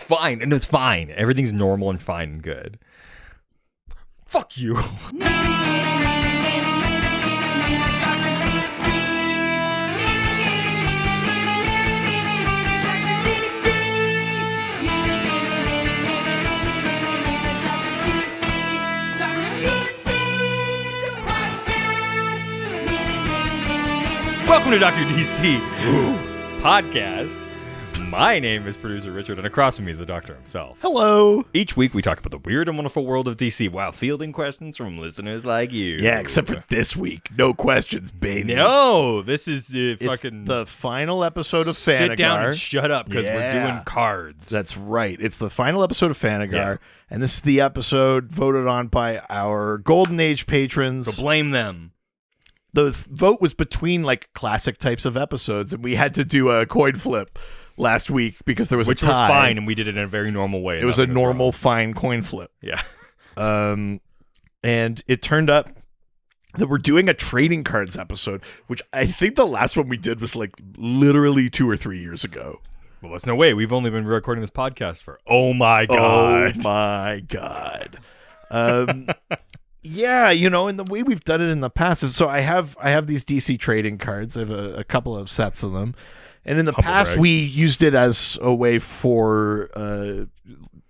fine. And it's fine. Everything's normal and fine and good. Fuck you. Welcome to Dr. DC podcast. My name is producer Richard, and across from me is the doctor himself. Hello. Each week we talk about the weird and wonderful world of DC while fielding questions from listeners like you. Yeah, except for this week. No questions, baby. No, this is fucking the final episode of Fanagar. Sit down and shut up because we're doing cards. That's right. It's the final episode of Fanagar, and this is the episode voted on by our Golden Age patrons. So blame them. The vote was between like classic types of episodes, and we had to do a coin flip last week because there was Which a tie. was fine, and we did it in a very normal way. It was a normal, fine coin flip. Yeah. And it turned up that we're doing a trading cards episode, which I think the last one we did was like literally 2 or 3 years ago. Well, there's no way. We've only been recording this podcast for, oh my God. Oh my God. Yeah, you know, and the way we've done it in the past is, so I have these DC trading cards. I have a couple of sets of them. And in the past, we used it as a way for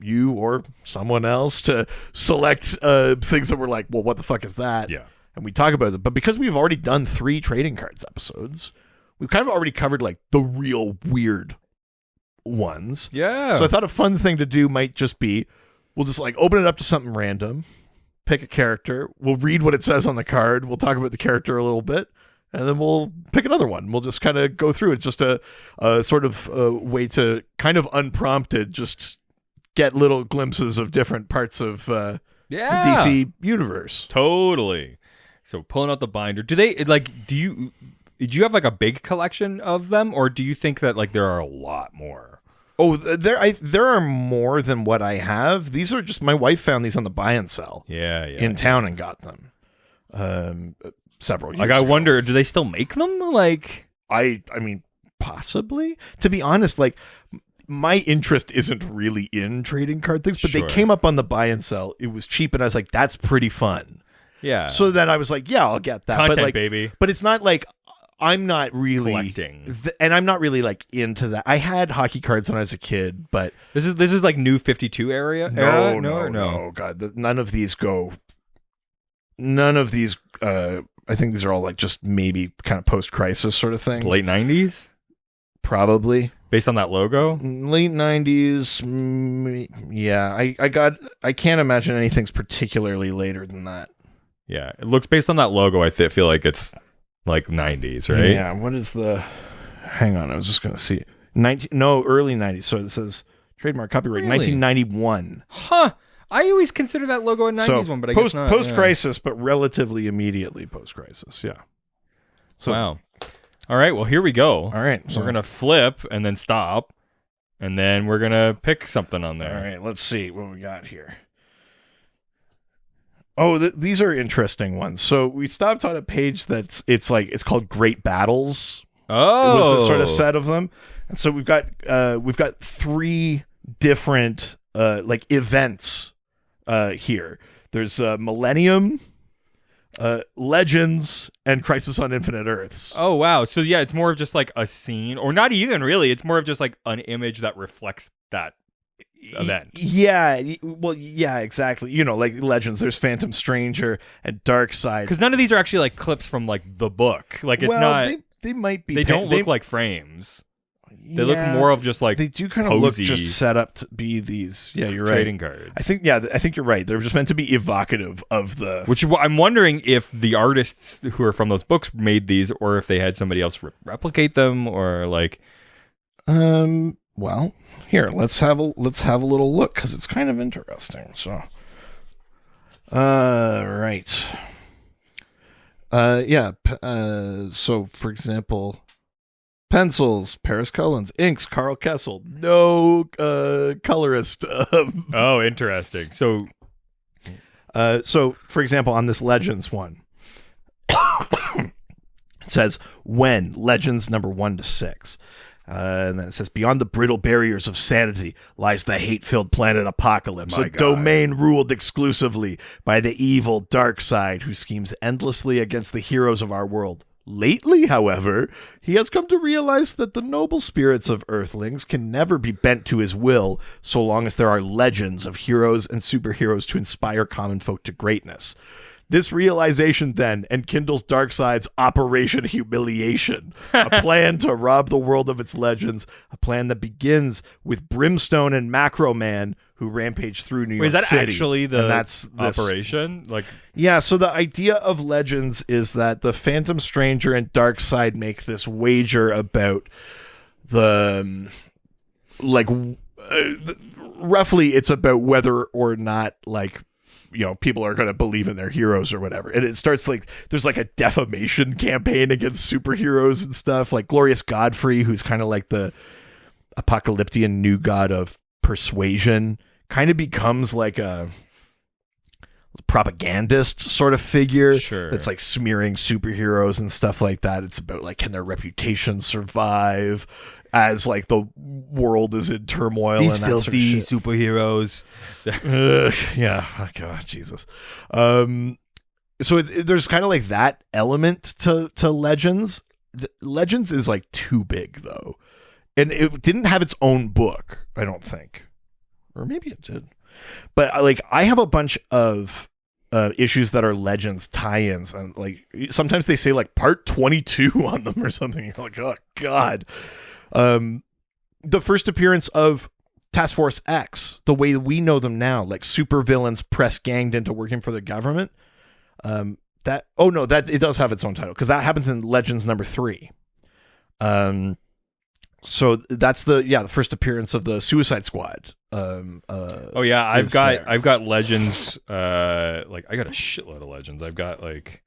you or someone else to select things that were like, well, what the fuck is that? Yeah. And we talk about it. But because we've already done 3 trading cards episodes, we've kind of already covered like the real weird ones. Yeah. So I thought a fun thing to do might just be, we'll just like open it up to something random, pick a character, we'll read what it says on the card, we'll talk about the character a little bit, and then we'll pick another one. We'll just kind of go through. It's just a sort of way to kind of unprompted just get little glimpses of different parts of the DC universe. Totally. So pulling out the binder. Do you have like a big collection of them, or do you think that like there are a lot more? Oh, there are more than what I have. These are just, my wife found these on the buy and sell in town and got them several years ago. I wonder, do they still make them? Like, I mean, possibly. To be honest, like, my interest isn't really in trading card things, but they came up on the buy and sell. It was cheap, and I was like, that's pretty fun. Yeah. So then I was like, yeah, I'll get that. Content, but like, baby. But it's not like, I'm not really collecting, and I'm not really like into that. I had hockey cards when I was a kid, but this is like New 52 era. No, God, none of these go. None of these. I think these are all like just maybe kind of post-crisis sort of things. Late 90s, probably based on that logo. Late 90s, yeah. I can't imagine anything's particularly later than that. Yeah, it looks based on that logo. I feel like it's like 90s, right? Yeah, what is the... Hang on, I was just going to see. Early 90s. So it says trademark copyright, really? 1991. Huh. I always consider that logo a 90s one, but I guess not. Post-crisis, but relatively immediately post-crisis, yeah. So, wow. All right, well, here we go. All right. So we're going to flip and then stop, and then we're going to pick something on there. All right, let's see what we got here. Oh, these are interesting ones. So we stopped on a page it's called Great Battles. Oh, it was a sort of set of them, and so we've got 3 different like events here. There's Millennium, Legends, and Crisis on Infinite Earths. Oh wow! So yeah, it's more of just like a scene, or not even really. It's more of just like an image that reflects that event. Yeah, well, yeah, exactly. You know, like Legends, there's Phantom Stranger and Darkseid. Because none of these are actually like clips from like the book. Like it's not. They might be. They don't look like frames. They look more of just like they do kind of look just set up to be these. Yeah, you're right. Trading cards. I think you're right. They're just meant to be evocative of the. Which I'm wondering if the artists who are from those books made these, or if they had somebody else replicate them, or like. Well, here let's have a little look because it's kind of interesting. So, right. Yeah. So, for example, pencils, Paris Cullens, inks, Carl Kessel. No colorist. Oh, interesting. So, for example, on this Legends one, it says when Legends number 1 to 6. And then it says, beyond the brittle barriers of sanity lies the hate-filled planet Apocalypse, My a God. domain ruled exclusively by the evil dark side who schemes endlessly against the heroes of our world. Lately, however, he has come to realize that the noble spirits of Earthlings can never be bent to his will so long as there are legends of heroes and superheroes to inspire common folk to greatness. This realization then enkindles Darkseid's Operation Humiliation, a plan to rob the world of its legends, a plan that begins with Brimstone and Macro Man, who rampage through New York Wait, is that City. actually the And that's this- operation? Like, Yeah, so the idea of Legends is that the Phantom Stranger and Darkseid make this wager about the, roughly it's about whether or not, like, you know, people are going to believe in their heroes or whatever. And it starts like there's like a defamation campaign against superheroes and stuff. Like Glorious Godfrey, who's kind of like the apocalyptian new god of persuasion, kind of becomes like a propagandist sort of figure. Sure. That's like smearing superheroes and stuff like that. It's about like, can their reputation survive as like the world is in turmoil? these and that sort of filthy shit. superheroes. Yeah. Oh, God, Jesus. So there's kind of like that element to Legends. Legends is like too big though, and it didn't have its own book, I don't think, or maybe it did. But like, I have a bunch of issues that are Legends tie-ins, and like sometimes they say like part 22 on them or something. You're like, oh God. The first appearance of Task Force X, the way we know them now, like supervillains press ganged into working for the government. That it does have its own title because that happens in Legends number 3. So that's the first appearance of the Suicide Squad. Oh yeah, I've got Legends. Like I got a shitload of Legends. I've got like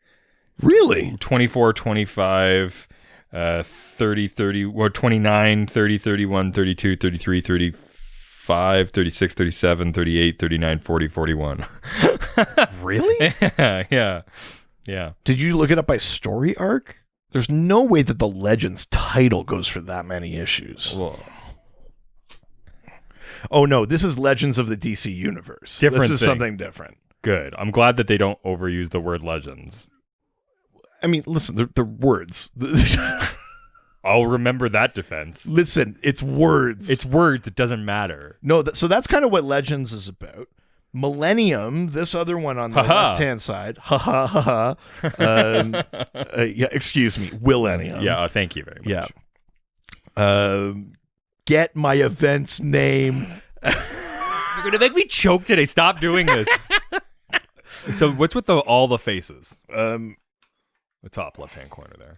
Really 24, 25, 30, 30, or 29, 30, 31, 32, 33, 35, 36, 37, 38, 39, 40, 41. Really? Yeah. Did you look it up by story arc? There's no way that the Legends title goes for that many issues. Well, Oh no, this is Legends of the DC Universe. Different This is thing. something different. good. I'm glad that they don't overuse the word Legends. I mean, listen, they're words. I'll remember that defense. Listen, it's words. It's words. It doesn't matter. No, so that's kind of what Legends is about. Millennium, this other one on the Ha-ha. left-hand side. Ha ha ha ha. Yeah, excuse me, Millennium. Yeah. Thank you very much. Yeah. Get my event's name. You're gonna make me choke today. Stop doing this. So what's with all the faces? The top left-hand corner there.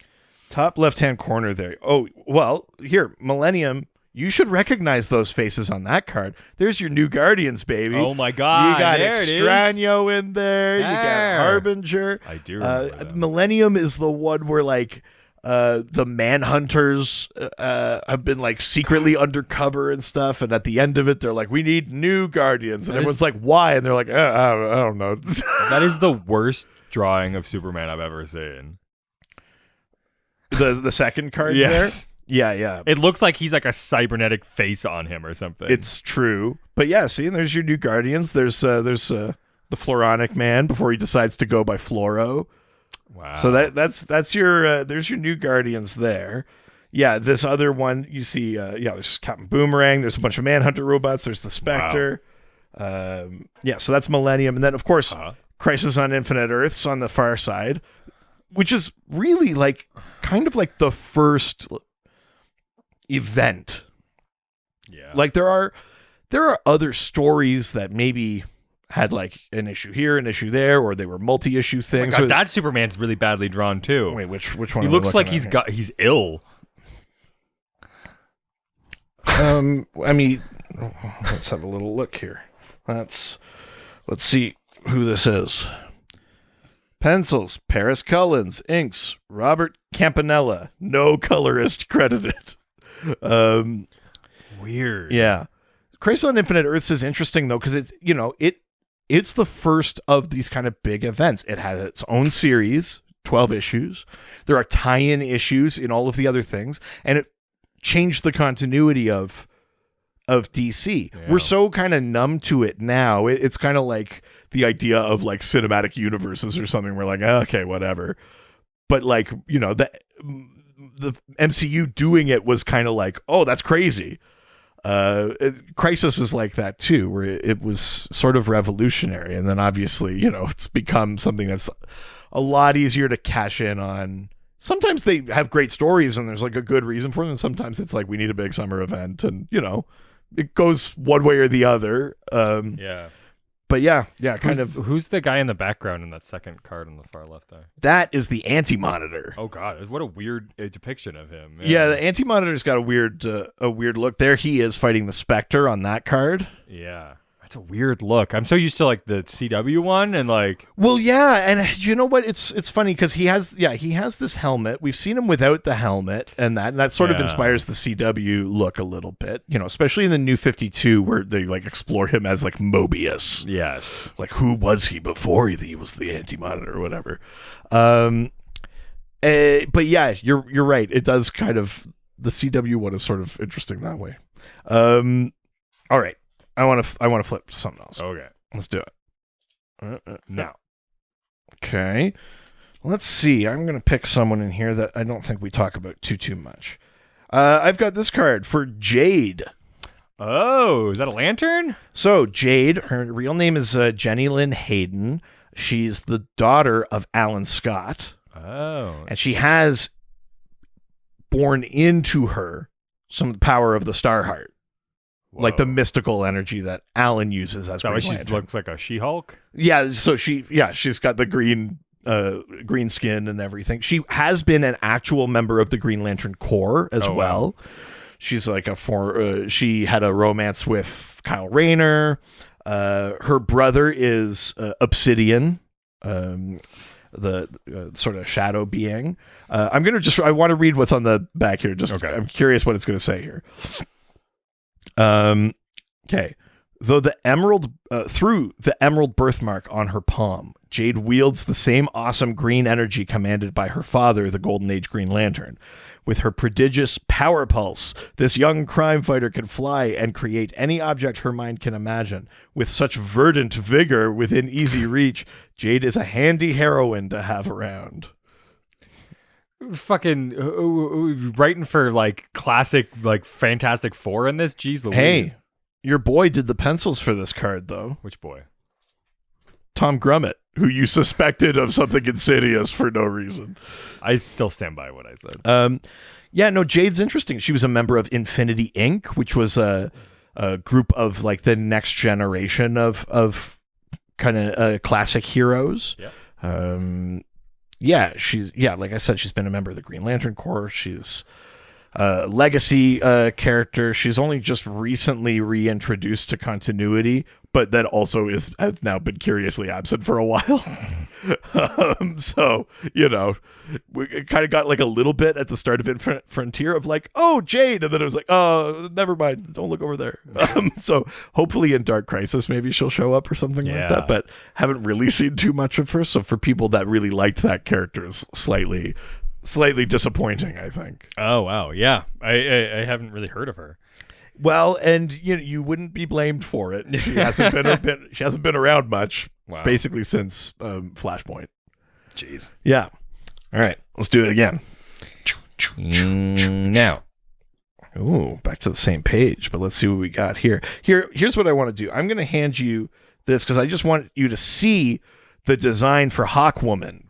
Top left-hand corner there. Oh, well, here, Millennium. You should recognize those faces on that card. There's your new Guardians, baby. Oh my God! You got there it is. Extraño in there. You got There. Harbinger. I do remember that. Millennium is the one where like the Manhunters have been like secretly undercover and stuff, and at the end of it, they're like, "We need new Guardians," and That everyone's is- like, "Why?" And they're like, "I don't know." That is the worst drawing of Superman I've ever seen. the second card Yes. there. Yeah. It looks like he's like a cybernetic face on him or something. It's true. But yeah, see, and there's your new Guardians. There's the Floronic Man before he decides to go by Floro. wow. So that's your there's your new Guardians there. Yeah, this other one you see there's Captain Boomerang, there's a bunch of Manhunter robots, there's the Spectre. Yeah, so that's Millennium, and then of course Crisis on Infinite Earths on the far side, which is really like kind of like the first event. Yeah. Like there are other stories that maybe had like an issue here, an issue there, or they were multi-issue Oh my things. God, that Superman's really badly drawn too. Wait, which one? He am I looks like looking at he's ill. here? I mean, let's have a little look here. Let's see who this is. Pencils, Paris Cullins. Inks, Robert Campanella. No colorist credited. Weird. Yeah. Crisis on Infinite Earths is interesting though, because it's the first of these kind of big events. It has its own series, 12 issues. There are tie-in issues in all of the other things, and it changed the continuity of DC. Yeah. We're so kind of numb to it now. It's kind of like the idea of like cinematic universes or something. We're like, okay, whatever. But like, you know, the MCU doing it was kind of like, oh, that's crazy. Crisis is like that too, where it was sort of revolutionary, and then obviously, you know, it's become something that's a lot easier to cash in on. Sometimes they have great stories and there's like a good reason for them, and sometimes it's like we need a big summer event, and you know, it goes one way or the other. Yeah. But yeah, kind of. Who's the guy in the background in that second card on the far left there? That is the Anti-Monitor. Oh God, what a weird depiction of him. Yeah, the Anti-Monitor's got a weird look. There he is fighting the Spectre on that card. Yeah. That's a weird look. I'm so used to like the CW one and like. Well, yeah, and you know what? It's funny because he has this helmet. We've seen him without the helmet, and that sort of inspires the CW look a little bit. You know, especially in the New 52 where they like explore him as like Mobius. Yes. Like who was he before he was the Anti-Monitor or whatever. But yeah, you're right. It does kind of, the CW one is sort of interesting that way. All right. I want to flip to something else. Okay. Let's do it. Now. Okay. Let's see. I'm going to pick someone in here that I don't think we talk about too much. I've got this card for Jade. Oh, is that a lantern? So Jade, her real name is Jenny Lynn Hayden. She's the daughter of Alan Scott. Oh. And she has born into her some of the power of the Starheart. Whoa. Like the mystical energy that Alan uses as Green Lantern. She looks like a She-Hulk? Yeah, so she's got the green skin and everything. She has been an actual member of the Green Lantern Corps as well. Wow. She's like she had a romance with Kyle Rayner. Her brother is Obsidian, the sort of shadow being. I want to read what's on the back here. Just okay. I'm curious what it's going to say here. Okay. Through the emerald birthmark on her palm, Jade wields the same awesome green energy commanded by her father, the Golden Age Green Lantern. With her prodigious power pulse, this young crime fighter can fly and create any object her mind can imagine. With such verdant vigor within easy reach, Jade is a handy heroine to have around. Fucking writing for like classic, like Fantastic Four in this. Jeez Louise. Hey, your boy did the pencils for this card, though. Which boy? Tom Grummett, who you suspected of something insidious for no reason. I still stand by what I said. Yeah, no, Jade's interesting. She was a member of Infinity Inc., which was a group of like the next generation of kind of classic heroes. Yeah. Like I said, she's been a member of the Green Lantern Corps. She's a legacy character. She's only just recently reintroduced to continuity, but that also has now been curiously absent for a while. So, you know, we kind of got like a little bit at the start of Infinite Frontier of like, oh, Jade. And then it was like, oh, never mind. Don't look over there. So hopefully in Dark Crisis, maybe she'll show up or something like that, but haven't really seen too much of her. So for people that really liked that character, is slightly disappointing, I think. Oh, wow. Yeah. I haven't really heard of her. Well, and you wouldn't be blamed for it. She hasn't been around much, basically since Flashpoint. Jeez. Yeah. All right, let's do it again. Now. Ooh, back to the same page, but let's see what we got here. Here's what I want to do. I'm going to hand you this because I just want you to see the design for Hawkwoman.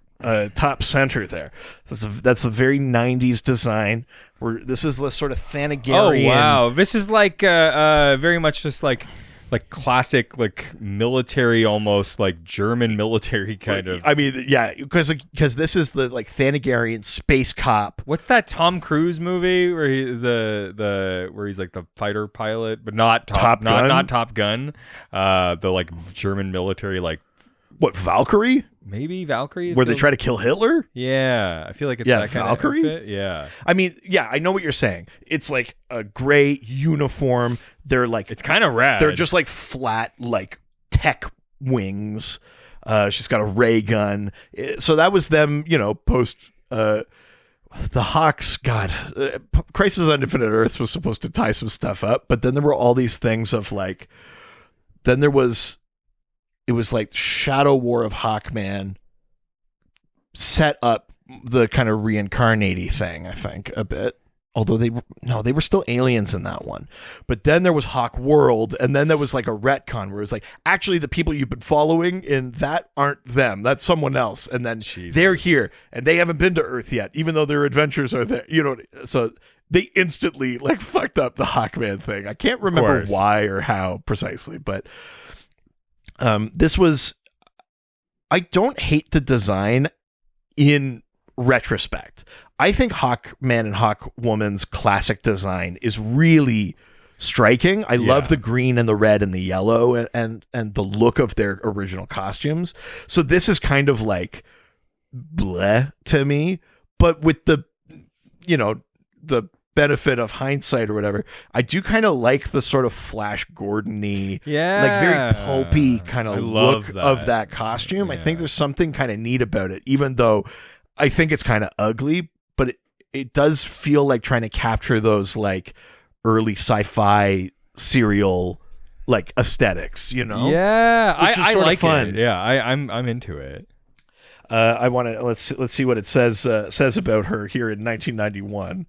Top center there. That's a very 90s design. This is the sort of Thanagarian. Oh wow, this is like very much just like classic like military, almost like German military kind of. I mean, yeah, because this is the like Thanagarian space cop. What's that Tom Cruise movie where where he's like the fighter pilot, but not Top Gun? Not Top Gun. The like German military like. What, Valkyrie? Maybe Valkyrie? Where they try to kill Hitler? Yeah. I feel like it's that kind Valkyrie? of outfit. Yeah. I mean, yeah, I know what you're saying. It's like a gray uniform. They're like... It's kind of rad. They're just like flat, like tech wings. She's got a ray gun. So that was them, post... the Hawks, God, Crisis on Infinite Earths was supposed to tie some stuff up, but then there were all these things of like, then it was like Shadow War of Hawkman set up the kind of reincarnate thing, I think, a bit. Although they were still aliens in that one. But then there was Hawk World, and then there was like a retcon where it was like, actually the people you've been following in that aren't them. That's someone else. And then they're here, and they haven't been to Earth yet, even though their adventures are there. You know, so they instantly like fucked up the Hawkman thing. I can't remember why or how precisely, but this was, I don't hate the design in retrospect. I think Hawkman and Hawkwoman's classic design is really striking. I love the green and the red and the yellow and the look of their original costumes. So this is kind of like bleh to me, but with the, you know, the benefit of hindsight or whatever, I do kind of like the sort of Flash Gordon-y, like very pulpy kind of look of that costume. Yeah. I think there's something kind of neat about it, even though I think it's kind of ugly, but it does feel like trying to capture those like early sci-fi serial like aesthetics, you know? Yeah, I like fun. It. Yeah, I'm into it. I want to let's see what it says about her here in 1991.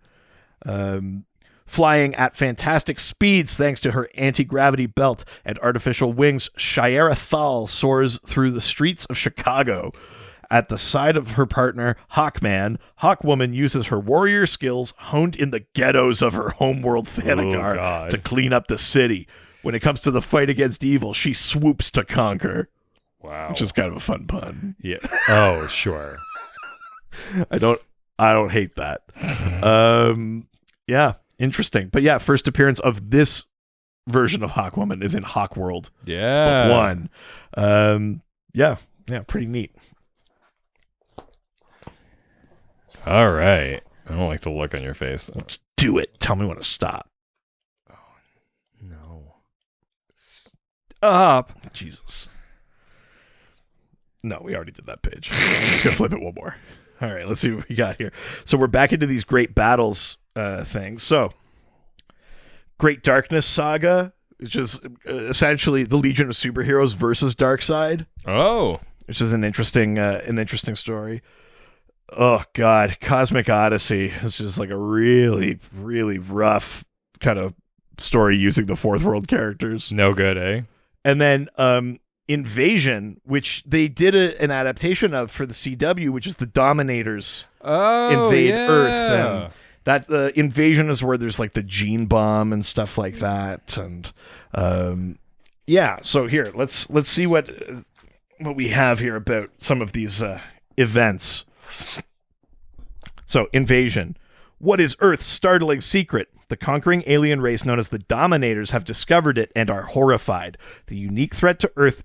Flying at fantastic speeds thanks to her anti-gravity belt and artificial wings, Shiera Thal soars through the streets of Chicago. At the side of her partner, Hawkman, Hawkwoman uses her warrior skills honed in the ghettos of her homeworld Thanagar to clean up the city. When it comes to the fight against evil, she swoops to conquer. Wow. Which is kind of a fun pun. Yeah. Oh, sure. I don't hate that. Yeah, interesting. But yeah, first appearance of this version of Hawkwoman is in Hawkworld. Yeah. Book 1. Yeah, pretty neat. All right. I don't like the look on your face. Let's do it. Tell me when to stop. Oh, no. Stop. Jesus. No, we already did that page. I'm just going to flip it one more. All right, let's see what we got here. So we're back into these Great Battles things. So, Great Darkness Saga, which is essentially the Legion of Superheroes versus Darkseid. Oh. Which is an interesting story. Oh, God. Cosmic Odyssey is just like a really, really rough kind of story using the Fourth World characters. No good, eh? And then Invasion, which they did an adaptation of for the CW, which is the Dominators invade Earth. And that the Invasion is where there's like the gene bomb and stuff like that. And so here, let's see what we have here about some of these events. So, Invasion. What is Earth's startling secret? The conquering alien race known as the Dominators have discovered it and are horrified. The unique threat Earth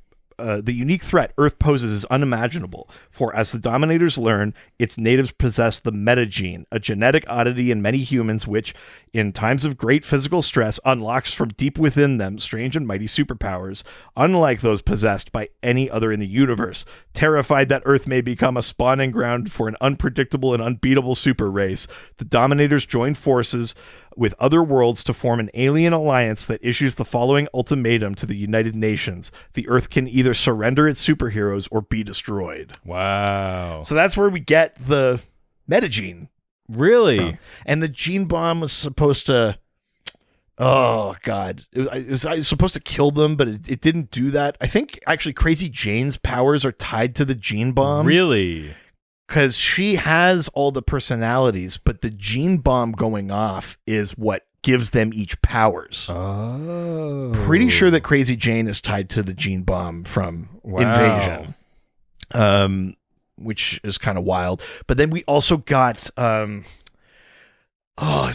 poses is unimaginable, for as the Dominators learn, its natives possess the metagene, a genetic oddity in many humans which, in times of great physical stress, unlocks from deep within them strange and mighty superpowers, unlike those possessed by any other in the universe. Terrified that Earth may become a spawning ground for an unpredictable and unbeatable super race, the Dominators join forces with other worlds to form an alien alliance that issues the following ultimatum to the United Nations. The Earth can either surrender its superheroes or be destroyed. Wow. So that's where we get the metagene. Really? From. And the gene bomb was supposed to... Oh, God. It was supposed to kill them, but it didn't do that. I think, actually, Crazy Jane's powers are tied to the gene bomb. Really? Because she has all the personalities, but the gene bomb going off is what gives them each powers. Oh. Pretty sure that Crazy Jane is tied to the gene bomb from Invasion. Which is kind of wild. But then we also got... is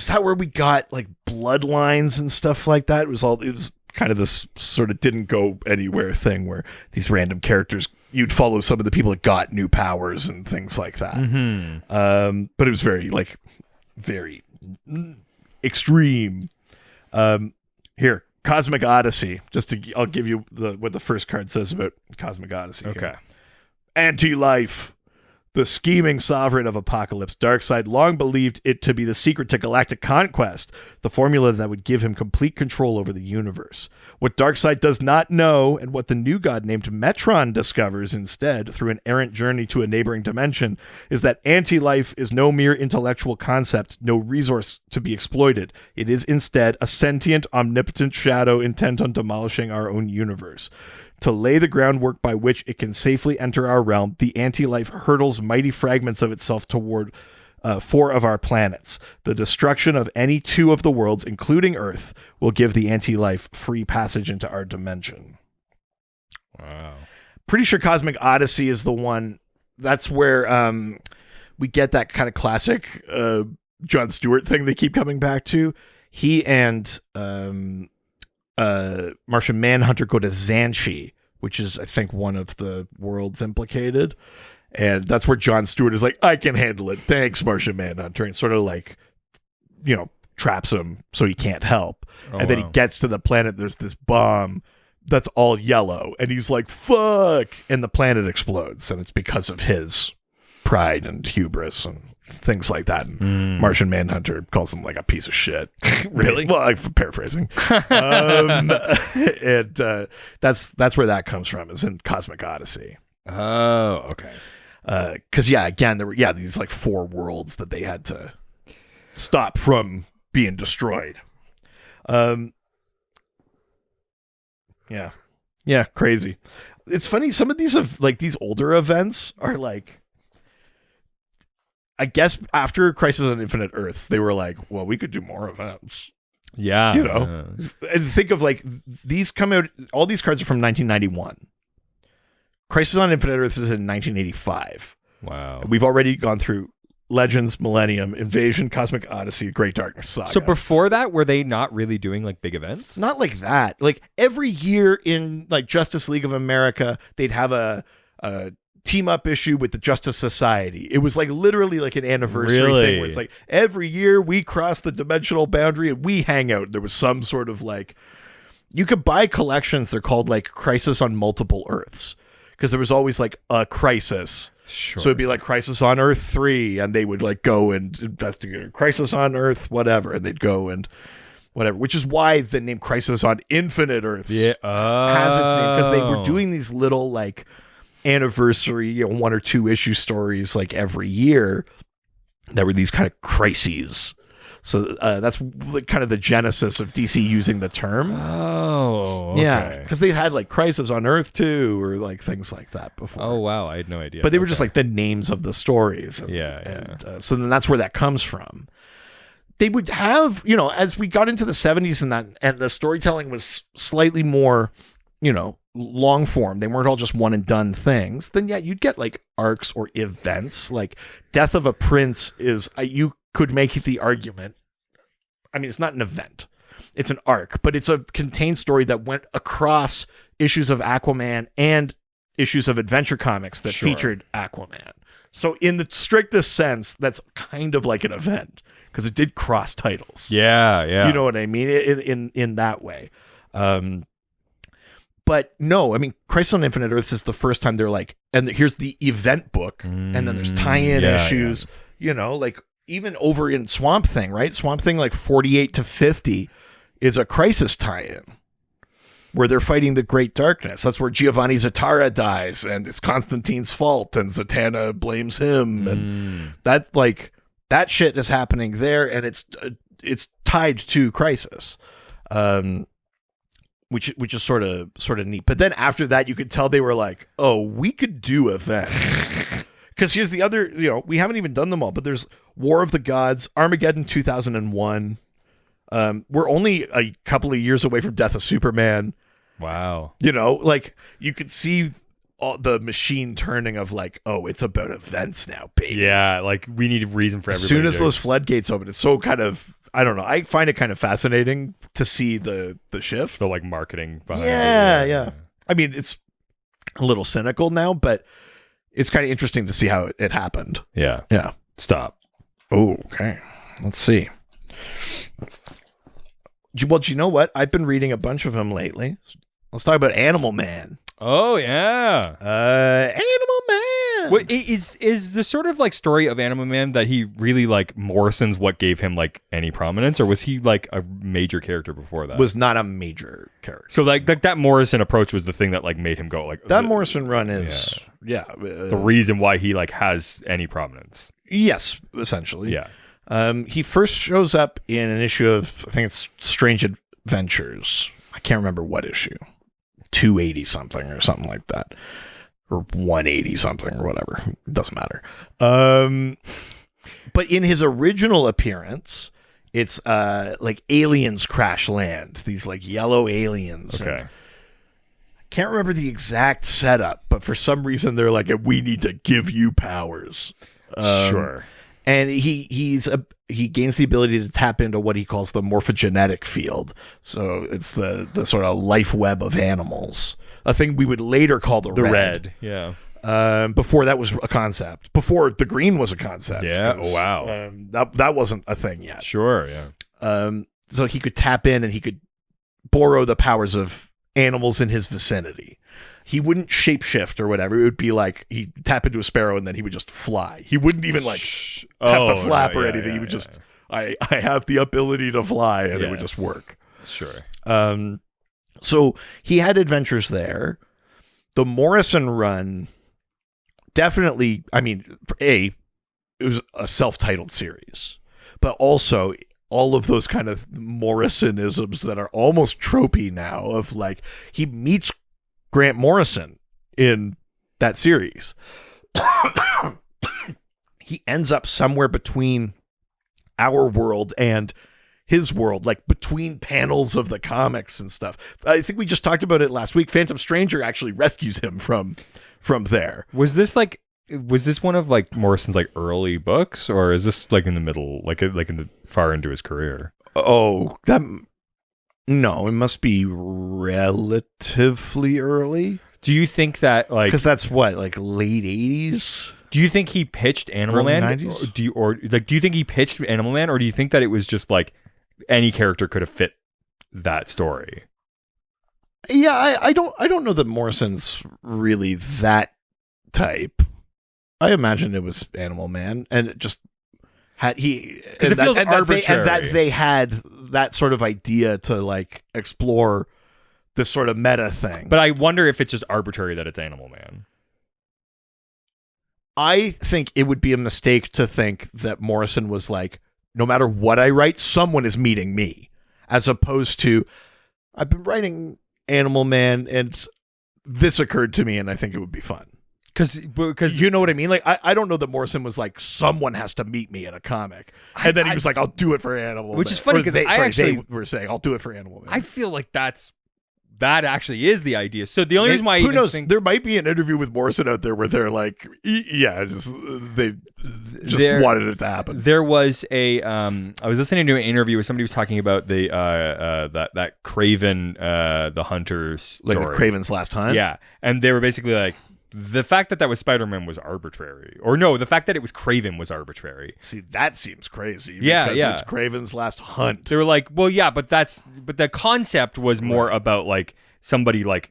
that where we got like bloodlines and stuff like that? It was kind of this sort of didn't go anywhere thing where these random characters... You'd follow some of the people that got new powers and things like that. Mm-hmm. But it was very extreme. Here, Cosmic Odyssey. I'll give you what the first card says about Cosmic Odyssey. Okay. Here. Anti-life. The scheming sovereign of Apocalypse, Darkseid long believed it to be the secret to galactic conquest, the formula that would give him complete control over the universe. What Darkseid does not know, and what the new god named Metron discovers instead through an errant journey to a neighboring dimension, is that anti-life is no mere intellectual concept, no resource to be exploited. It is instead a sentient, omnipotent shadow intent on demolishing our own universe. To lay the groundwork by which it can safely enter our realm, the anti-life hurtles mighty fragments of itself toward 4 of our planets. The destruction of any 2 of the worlds, including Earth, will give the anti-life free passage into our dimension. Wow. Pretty sure Cosmic Odyssey is the one. That's where we get that kind of classic Jon Stewart thing they keep coming back to. He and Martian Manhunter go to Xanshi, which is, I think, one of the worlds implicated. And that's where Jon Stewart is like, I can handle it. Thanks, Martian Manhunter. And sort of like, traps him so he can't help. And then he gets to the planet. There's this bomb that's all yellow. And he's like, fuck. And the planet explodes. And it's because of his pride and hubris and things like that. And Martian Manhunter calls him like a piece of shit. Really? Well, I'm paraphrasing. And that's where that comes from, is in Cosmic Odyssey. Oh, okay. Because again, there were these like 4 worlds that they had to stop from being destroyed. Crazy. It's funny, some of these these older events are like, I guess after Crisis on Infinite Earths, they were like, well, we could do more events. Yeah. And think of like, these come out, all these cards are from 1991. Crisis on Infinite Earths is in 1985. Wow. We've already gone through Legends, Millennium, Invasion, Cosmic Odyssey, Great Darkness Saga. So before that, were they not really doing like big events? Not like that. Like every year in like Justice League of America, they'd have a team up issue with the Justice Society. It was like literally like an anniversary thing where it's like every year we cross the dimensional boundary and we hang out. There was some sort of like, you could buy collections. They're called like Crisis on Multiple Earths, because there was always like a crisis. Sure. So it'd be like Crisis on Earth 3, and they would like go and investigate Crisis on Earth, whatever, and they'd go and whatever, which is why the name Crisis on Infinite Earths has its name, because they were doing these little like anniversary, 1 or 2 issue stories like every year that were these kind of crises. So that's kind of the genesis of DC using the term. Oh, okay. Yeah, because they had like Crisis on Earth 2 or like things like that before. Oh, wow. I had no idea. But they were just like the names of the stories. And so then that's where that comes from. They would have, as we got into the 70s and the storytelling was slightly more, long form. They weren't all just one and done things. Then you'd get like arcs or events. Like Death of a Prince is, you could make the argument. I mean, it's not an event. It's an arc, but it's a contained story that went across issues of Aquaman and issues of Adventure Comics that featured Aquaman. So in the strictest sense, that's kind of like an event, because it did cross titles. Yeah. You know what I mean? In that way. But no, I mean, Crisis on Infinite Earths is the first time they're like, and here's the event book, and then there's tie-in issues, like even over in Swamp Thing, right? Swamp Thing, like 48 to 50 is a Crisis tie-in where they're fighting the Great Darkness. That's where Giovanni Zatara dies, and it's Constantine's fault, and Zatanna blames him, and that shit is happening there, and it's tied to Crisis. Which is sort of neat. But then after that, you could tell they were like, oh, we could do events. Because here's the other, we haven't even done them all, but there's War of the Gods, Armageddon 2001. We're only a couple of years away from Death of Superman. Wow. Like you could see all the machine turning of like, oh, it's about events now, baby. Yeah, like we need a reason for everybody. As soon as those floodgates open, it's so kind of, I don't know. I find it kind of fascinating to see the shift. The like marketing behind it. Yeah. I mean, it's a little cynical now, but it's kind of interesting to see how it happened. Yeah. Stop. Oh, okay. Let's see. Well, do you know what? I've been reading a bunch of them lately. Let's talk about Animal Man. Oh, yeah. Animal What is the sort of like story of Animal Man that he really like Morrison's what gave him like any prominence, or was he like a major character before that? Was not a major character. So like that Morrison approach was the thing that like made him go like that Morrison run is the reason why he like has any prominence. Yes, essentially. Yeah. He first shows up in an issue of, I think it's Strange Adventures. I can't remember what issue. 280 something or something like that. Or 180 something or whatever. It doesn't matter. But in his original appearance, it's like aliens crash land. These like yellow aliens. Okay. I can't remember the exact setup, but for some reason they're like, we need to give you powers. Sure. And he gains the ability to tap into what he calls the morphogenetic field. So it's the sort of life web of animals. A thing we would later call the red. Yeah. Before that was a concept. Before the green was a concept. Yeah. Oh, wow. That wasn't a thing yet. Sure. Yeah. So he could tap in and he could borrow the powers of animals in his vicinity. He wouldn't shapeshift or whatever. It would be like he'd tap into a sparrow and then he would just fly. He wouldn't even like have to flap or anything. He would just, I have the ability to fly, and it would just work. Sure. So he had adventures there. The Morrison run definitely, I mean, it was a self-titled series, but also all of those kind of Morrisonisms that are almost tropey now of like, he meets Grant Morrison in that series. He ends up somewhere between our world and his world, like between panels of the comics and stuff. I think we just talked about it last week. Phantom Stranger actually rescues him from there. Was this one of like Morrison's like early books, or is this like in the middle, like in the far into his career? Oh, no, it must be relatively early. Do you think that like, because that's what, like late 80s? Do you think he pitched Animal Early Man? 90s? Do you think he pitched Animal Man, or do you think that it was just like any character could have fit that story? Yeah, I don't know that Morrison's really that type. I imagine it was Animal Man, and it just had because it feels arbitrary. that they had that sort of idea to like explore this sort of meta thing. But I wonder if it's just arbitrary that it's Animal Man. I think it would be a mistake to think that Morrison was like, no matter what I write, someone is meeting me, as opposed to, I've been writing Animal Man and this occurred to me and I think it would be fun. Because you know what I mean? Like, I don't know that Morrison was like, someone has to meet me in a comic. And then he was like, I'll do it for Animal Man. Which is funny because they were saying, I'll do it for Animal Man. I feel like that actually is the idea. So the only reason why who knows, there might be an interview with Morrison out there where they're like, they wanted it to happen. There was I was listening to an interview where somebody was talking about the that Craven the Hunter story, like Craven's Last Hunt. Yeah, and they were basically like, the fact that was Spider-Man was arbitrary, or no, the fact that it was Craven was arbitrary. See, that seems crazy. Yeah, because it's Craven's Last Hunt. They were like, well, yeah, but the concept was more about like somebody it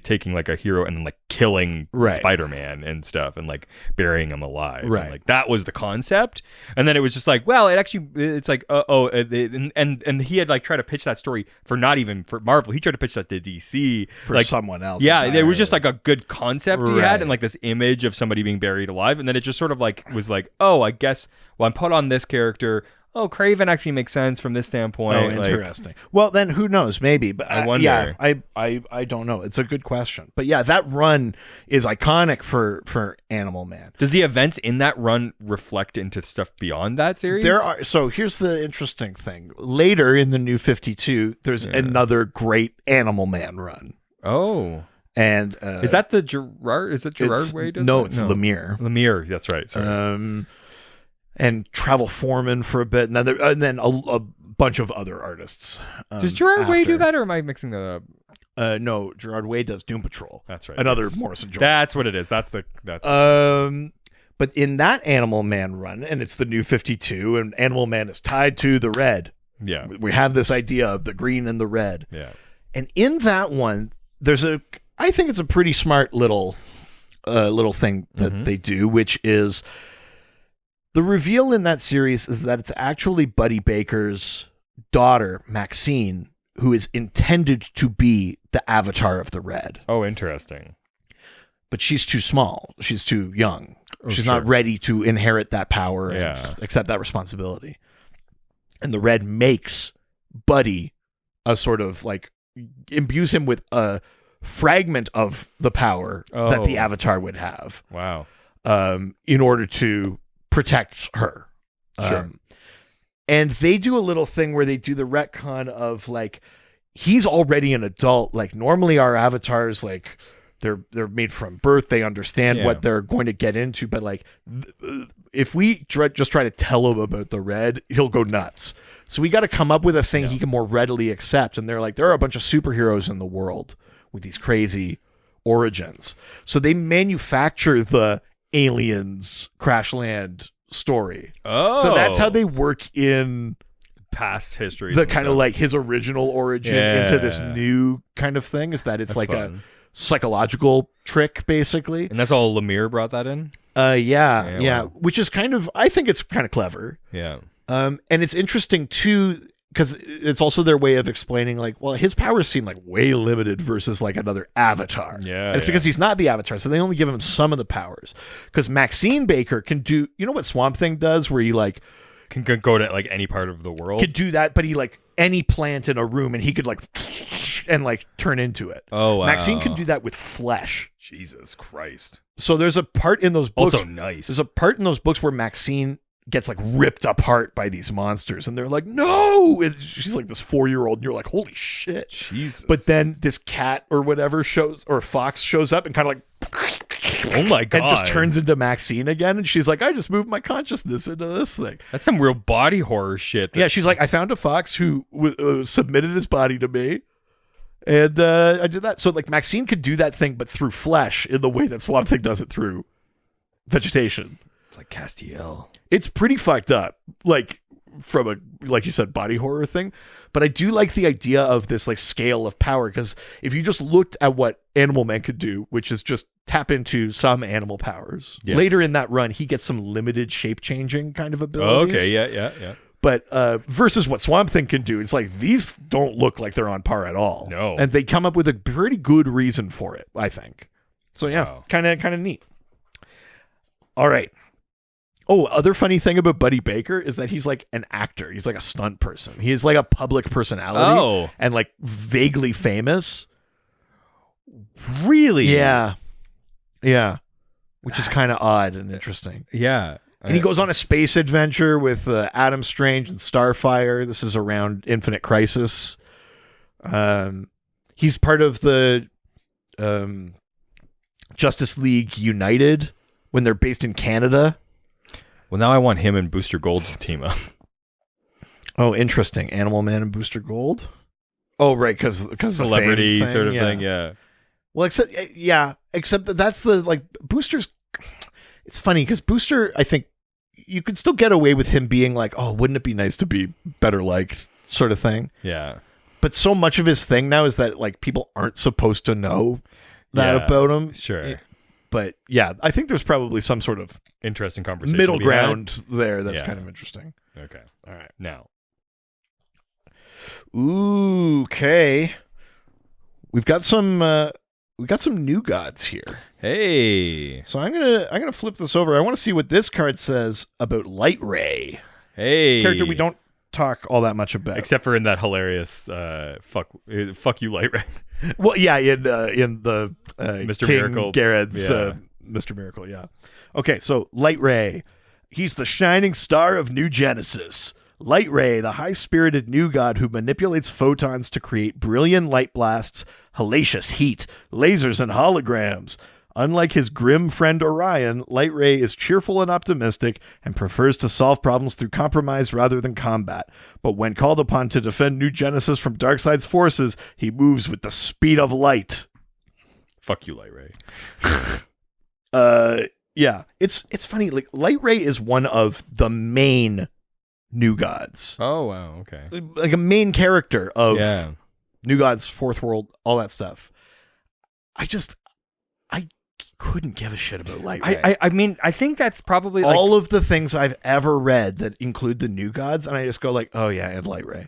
taking like a hero and like killing Spider-Man and stuff and like burying him alive. Right. And, like that was the concept. And then it was just like, well, it's like, and he had like tried to pitch that story for not even for Marvel. He tried to pitch that to DC for like someone else. Yeah. It was just like a good concept he had, Right. and like this image of somebody being buried alive. And then it just sort of like was like, oh, I guess, well, I'm put on this character. Oh, Craven actually makes sense from this standpoint. Oh, interesting. Well, then who knows? Maybe, but I wonder. Yeah, I don't know. It's a good question. But yeah, that run is iconic for Animal Man. Does the events in that run reflect into stuff beyond that series? So here's the interesting thing. Later in the New 52, there's another great Animal Man run. Oh. And is that the Gerard? Is it Gerard Way? No, it's Lemire. Lemire, that's right. Sorry. And Travel Foreman for a bit, and then a bunch of other artists. Does Gerard Way do that, or am I mixing that up? No, Gerard Way does Doom Patrol. That's right. Another Morrison joint. That's what it is. That's But in that Animal Man run, and it's the New 52, and Animal Man is tied to the red. Yeah. We have this idea of the green and the red. Yeah. And in that one, there's I think it's a pretty smart little thing that they do, which is the reveal in that series is that it's actually Buddy Baker's daughter, Maxine, who is intended to be the avatar of the Red. Oh, interesting. But she's too small. She's too young. She's sure. not ready to inherit that power and accept that responsibility. And the Red makes Buddy a sort of like imbues him with a fragment of the power that the avatar would have. Wow. In order to protect her. Sure. And they do a little thing where they do the retcon of like, he's already an adult. Like normally our avatars, like they're made from birth. They understand what they're going to get into. But like, if we just try to tell him about the Red, he'll go nuts. So we got to come up with a thing he can more readily accept. And they're like, there are a bunch of superheroes in the world with these crazy origins. So they manufacture the aliens crash land story. Oh. So that's how they work in past history. the kind of like his original origin into this new kind of thing, is that it's That's like fun. a psychological trick basically. And that's all Lemire brought that in? Yeah. Wow. Which is kind of, I think it's kind of clever. Yeah. And it's interesting too, because it's also their way of explaining like, well, his powers seem like way limited versus like another avatar. Yeah. And it's because he's not the avatar, so they only give him some of the powers. Because Maxine Baker can do, you know what Swamp Thing does, where he like Can go to like any part of the world. could do that, but he like any plant in a room and he could like and like turn into it. Oh, wow. Maxine can do that with flesh. Jesus Christ. So there's a part in those books. Also nice. There's a part in those books where Maxine gets like ripped apart by these monsters, and they're like, no! And she's like this 4-year-old, and you're like, holy shit. Jesus. But then this cat or whatever fox shows up and kind of like, oh my God. and just turns into Maxine again, and she's like, I just moved my consciousness into this thing. That's some real body horror shit. Yeah, she's like, I found a fox who submitted his body to me, and I did that. So like Maxine could do that thing, but through flesh, in the way that Swamp Thing does it through vegetation. It's like Castiel. It's pretty fucked up, like from a, like you said, body horror thing. But I do like the idea of this like scale of power, because if you just looked at what Animal Man could do, which is just tap into some animal powers. Yes. Later in that run, he gets some limited shape changing kind of abilities. Oh, okay, yeah. But versus what Swamp Thing can do, it's like these don't look like they're on par at all. No. And they come up with a pretty good reason for it, I think. So yeah, Wow. kind of neat. All right. Oh, other funny thing about Buddy Baker is that he's like an actor. He's like a stunt person. He is like a public personality and like vaguely famous. Really? Yeah. Which is kind of odd and interesting. Yeah. And he goes on a space adventure with Adam Strange and Starfire. This is around Infinite Crisis. He's part of the Justice League United when they're based in Canada. Well, now I want him and Booster Gold to team up. Oh, interesting. Animal Man and Booster Gold? Oh, right, because celebrity the fame sort of thing, thing, yeah. Well, except that that's the, like, Booster's... It's funny, because Booster, I think, you could still get away with him being like, oh, wouldn't it be nice to be better liked, sort of thing. Yeah. But so much of his thing now is that, like, people aren't supposed to know that about him. Sure. But, yeah, I think there's probably some sort of Interesting conversation. middle ground there that's kind of interesting. Okay. All right. Now. Ooh, okay. We've got some new gods here. Hey. So I'm gonna flip this over. I want to see what this card says about Light Ray. Hey. Character we don't talk all that much about. Except for in that hilarious fuck you Light Ray. Well, yeah, in the Mr. King Miracle. Garrett's Mr. Miracle, yeah. Okay, so Light Ray. He's the shining star of New Genesis. Light Ray, the high-spirited new god who manipulates photons to create brilliant light blasts, hellacious heat, lasers, and holograms. Unlike his grim friend Orion, Light Ray is cheerful and optimistic and prefers to solve problems through compromise rather than combat. But when called upon to defend New Genesis from Darkseid's forces, he moves with the speed of light. Fuck you, Light Ray. Yeah, it's funny. Like, Light Ray is one of the main new gods. Oh, wow. Okay. Like a main character of Yeah. New Gods, Fourth World, all that stuff. I couldn't give a shit about Light Ray. I mean, I think that's probably like, all of the things I've ever read that include the New Gods, and I just go like, oh yeah, and Light Ray.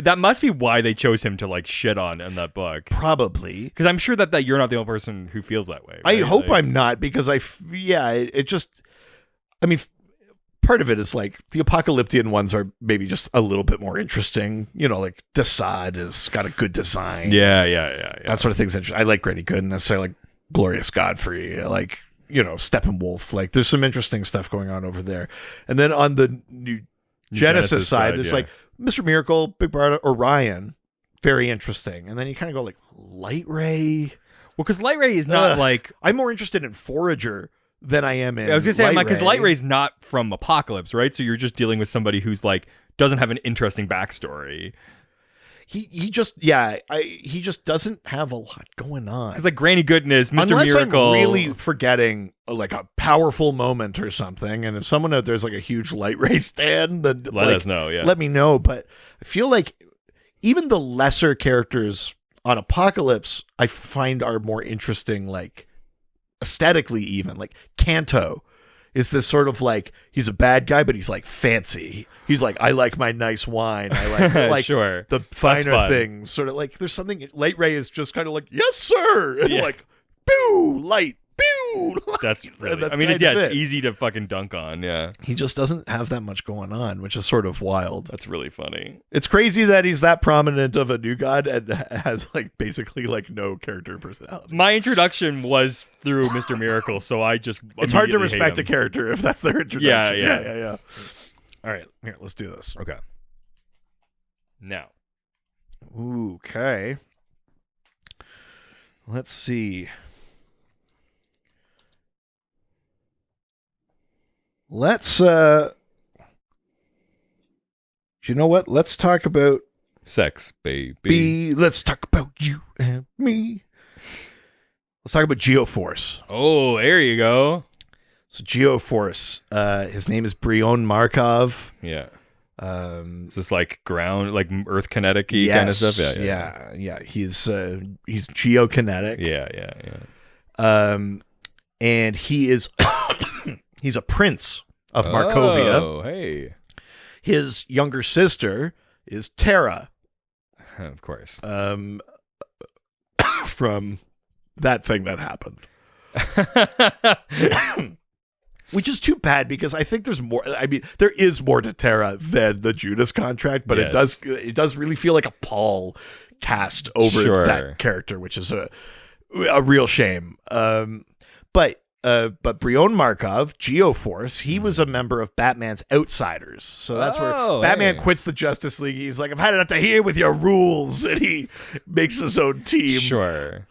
that must be why they chose him to like shit on in that book. Probably. Because I'm sure that you're not the only person who feels that way. I right? hope I'm not, because it just, I mean, part of it is like the Apocalyptian ones are maybe just a little bit more interesting. You know, like Desaad has got a good design. Yeah. That sort of thing's interesting. I like Granny Goodness. I like Glorious Godfrey. I like, Steppenwolf. Like, there's some interesting stuff going on over there. And then on the new Genesis side, there's like Mr. Miracle, Big Brother, Orion. Very interesting. And then you kind of go like, Light Ray. Well, because Light Ray is not like... I'm more interested in Forager than I am in I was going to say, because Light Ray. Ray's not from Apocalypse, right? So you're just dealing with somebody who's like, doesn't have an interesting backstory. He just doesn't have a lot going on. Because like Granny Goodness, Mr. Unless Miracle... I'm really forgetting like a powerful moment or something, and if someone out there's like a huge Light Ray stand, then let us know, yeah. Let me know. But I feel like even the lesser characters on Apocalypse I find are more interesting, like aesthetically even. Like Kanto is this sort of like, he's a bad guy, but he's like fancy. He's like, I like my nice wine. I like sure. the finer things. Sort of like, there's something, Light Ray is just kind of like, yes, sir. And like, boo, light, boo, light. That's really, that's it's easy to fucking dunk on, yeah. He just doesn't have that much going on, which is sort of wild. That's really funny. It's crazy that he's that prominent of a new god and has like basically like no character personality. My introduction was through Mr. Miracle, so I just it's hard to immediately respect a character if that's their introduction. Yeah. All right, here, let's do this. Okay. Now. Okay. Let's see. Let's you know what? Let's talk about sex, baby. Let's talk about you and me. Let's talk about Geoforce. Oh, there you go. So Geoforce, his name is Brion Markov. Yeah. Is this like ground, like earth kinetic kind of stuff? Yeah. He's geokinetic. Yeah. And he is he's a prince of Markovia. Oh, hey. His younger sister is Terra. Of course. From that thing that happened. Which is too bad, because I think there's more. I mean, there is more to Terra than the Judas contract, but it does really feel like a pall cast over that character, which is a real shame. But Brion Markov, Geoforce, he was a member of Batman's Outsiders. So that's where Batman quits the Justice League. He's like, I've had enough to here with your rules. And he makes his own team. Sure.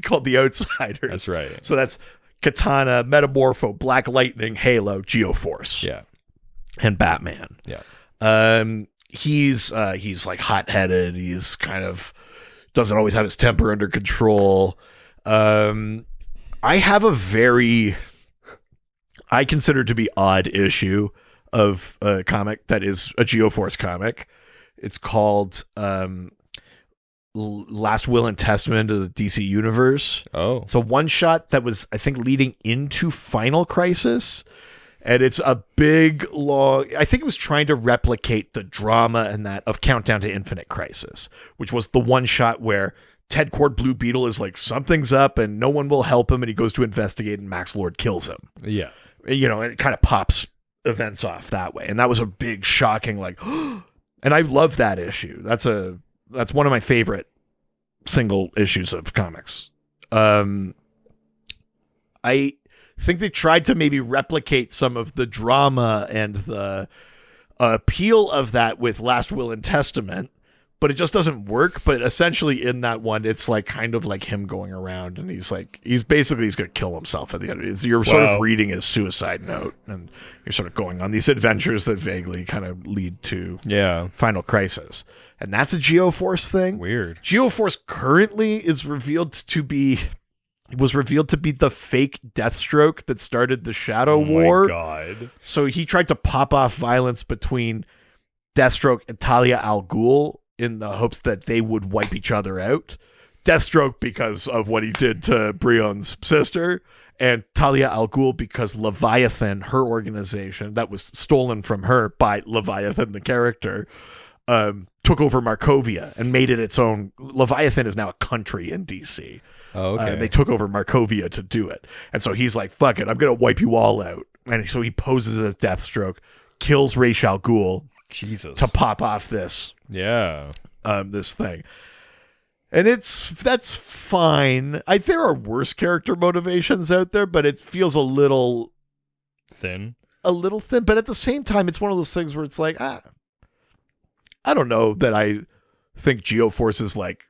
Called the Outsiders. That's right. So that's Katana, Metamorpho, Black Lightning, Halo, Geoforce. Yeah. And Batman. Yeah. He's like hot-headed. He's kind of doesn't always have his temper under control. I have a very, I consider to be odd issue of a comic that is a Geoforce comic. It's called Last Will and Testament of the DC Universe. Oh. It's a one-shot that was, I think, leading into Final Crisis. And it's a big, long, I think it was trying to replicate the drama and that of Countdown to Infinite Crisis, which was the one shot where Ted Kord Blue Beetle is like, something's up and no one will help him, and he goes to investigate and Max Lord kills him. Yeah. You know, and it kind of pops events off that way. And that was a big, shocking, like, and I love that issue. That's one of my favorite single issues of comics. I think they tried to maybe replicate some of the drama and the appeal of that with Last Will and Testament, but it just doesn't work. But essentially in that one, it's like kind of like him going around and he's going to kill himself at the end of it. You're sort of reading his suicide note and you're sort of going on these adventures that vaguely kind of lead to Final Crisis. And that's a Geoforce thing. Weird. Geoforce currently was revealed to be the fake Deathstroke that started the Shadow War. Oh my God. So he tried to pop off violence between Deathstroke and Talia al Ghul in the hopes that they would wipe each other out Deathstroke because of what he did to Brion's sister, and Talia al Ghul because Leviathan, her organization that was stolen from her by Leviathan, the character, took over Markovia and made it its own. Leviathan is now a country in DC. Oh, okay. They took over Markovia to do it. And so he's like, fuck it, I'm going to wipe you all out. And so he poses as Deathstroke, kills Ra's al Ghul Jesus. to pop off this this thing. And that's fine. There are worse character motivations out there, but it feels a little thin. But at the same time, it's one of those things where it's like, I don't know that I think Geoforce is like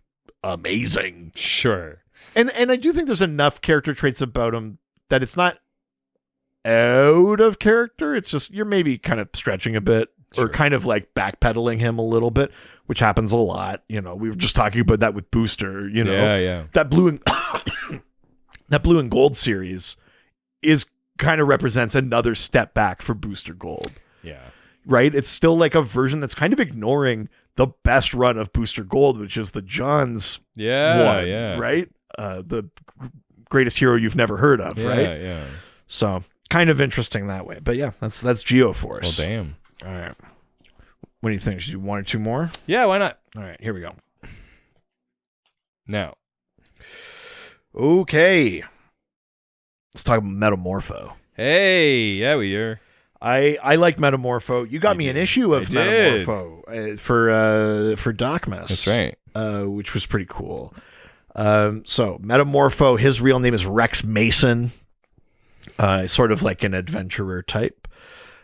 amazing. Sure. And I do think there's enough character traits about him that it's not out of character. It's just you're maybe kind of stretching a bit or kind of like backpedaling him a little bit, which happens a lot. You know, we were just talking about that with Booster. You know, yeah. That blue and gold series kind of represents another step back for Booster Gold. Yeah. Right? It's still like a version that's kind of ignoring the best run of Booster Gold, which is the John's one, right? The greatest hero you've never heard of, right? Yeah. So kind of interesting that way. But yeah, that's Geoforce. Well, damn. All right. What do you think? Should you do one or two more? Yeah, why not? All right, here we go. Now. Okay. Let's talk about Metamorpho. Hey, yeah, we are. I like Metamorpho. You got me an issue of Metamorpho for Docmas. That's right. Which was pretty cool. So Metamorpho, his real name is Rex Mason. Sort of like an adventurer type.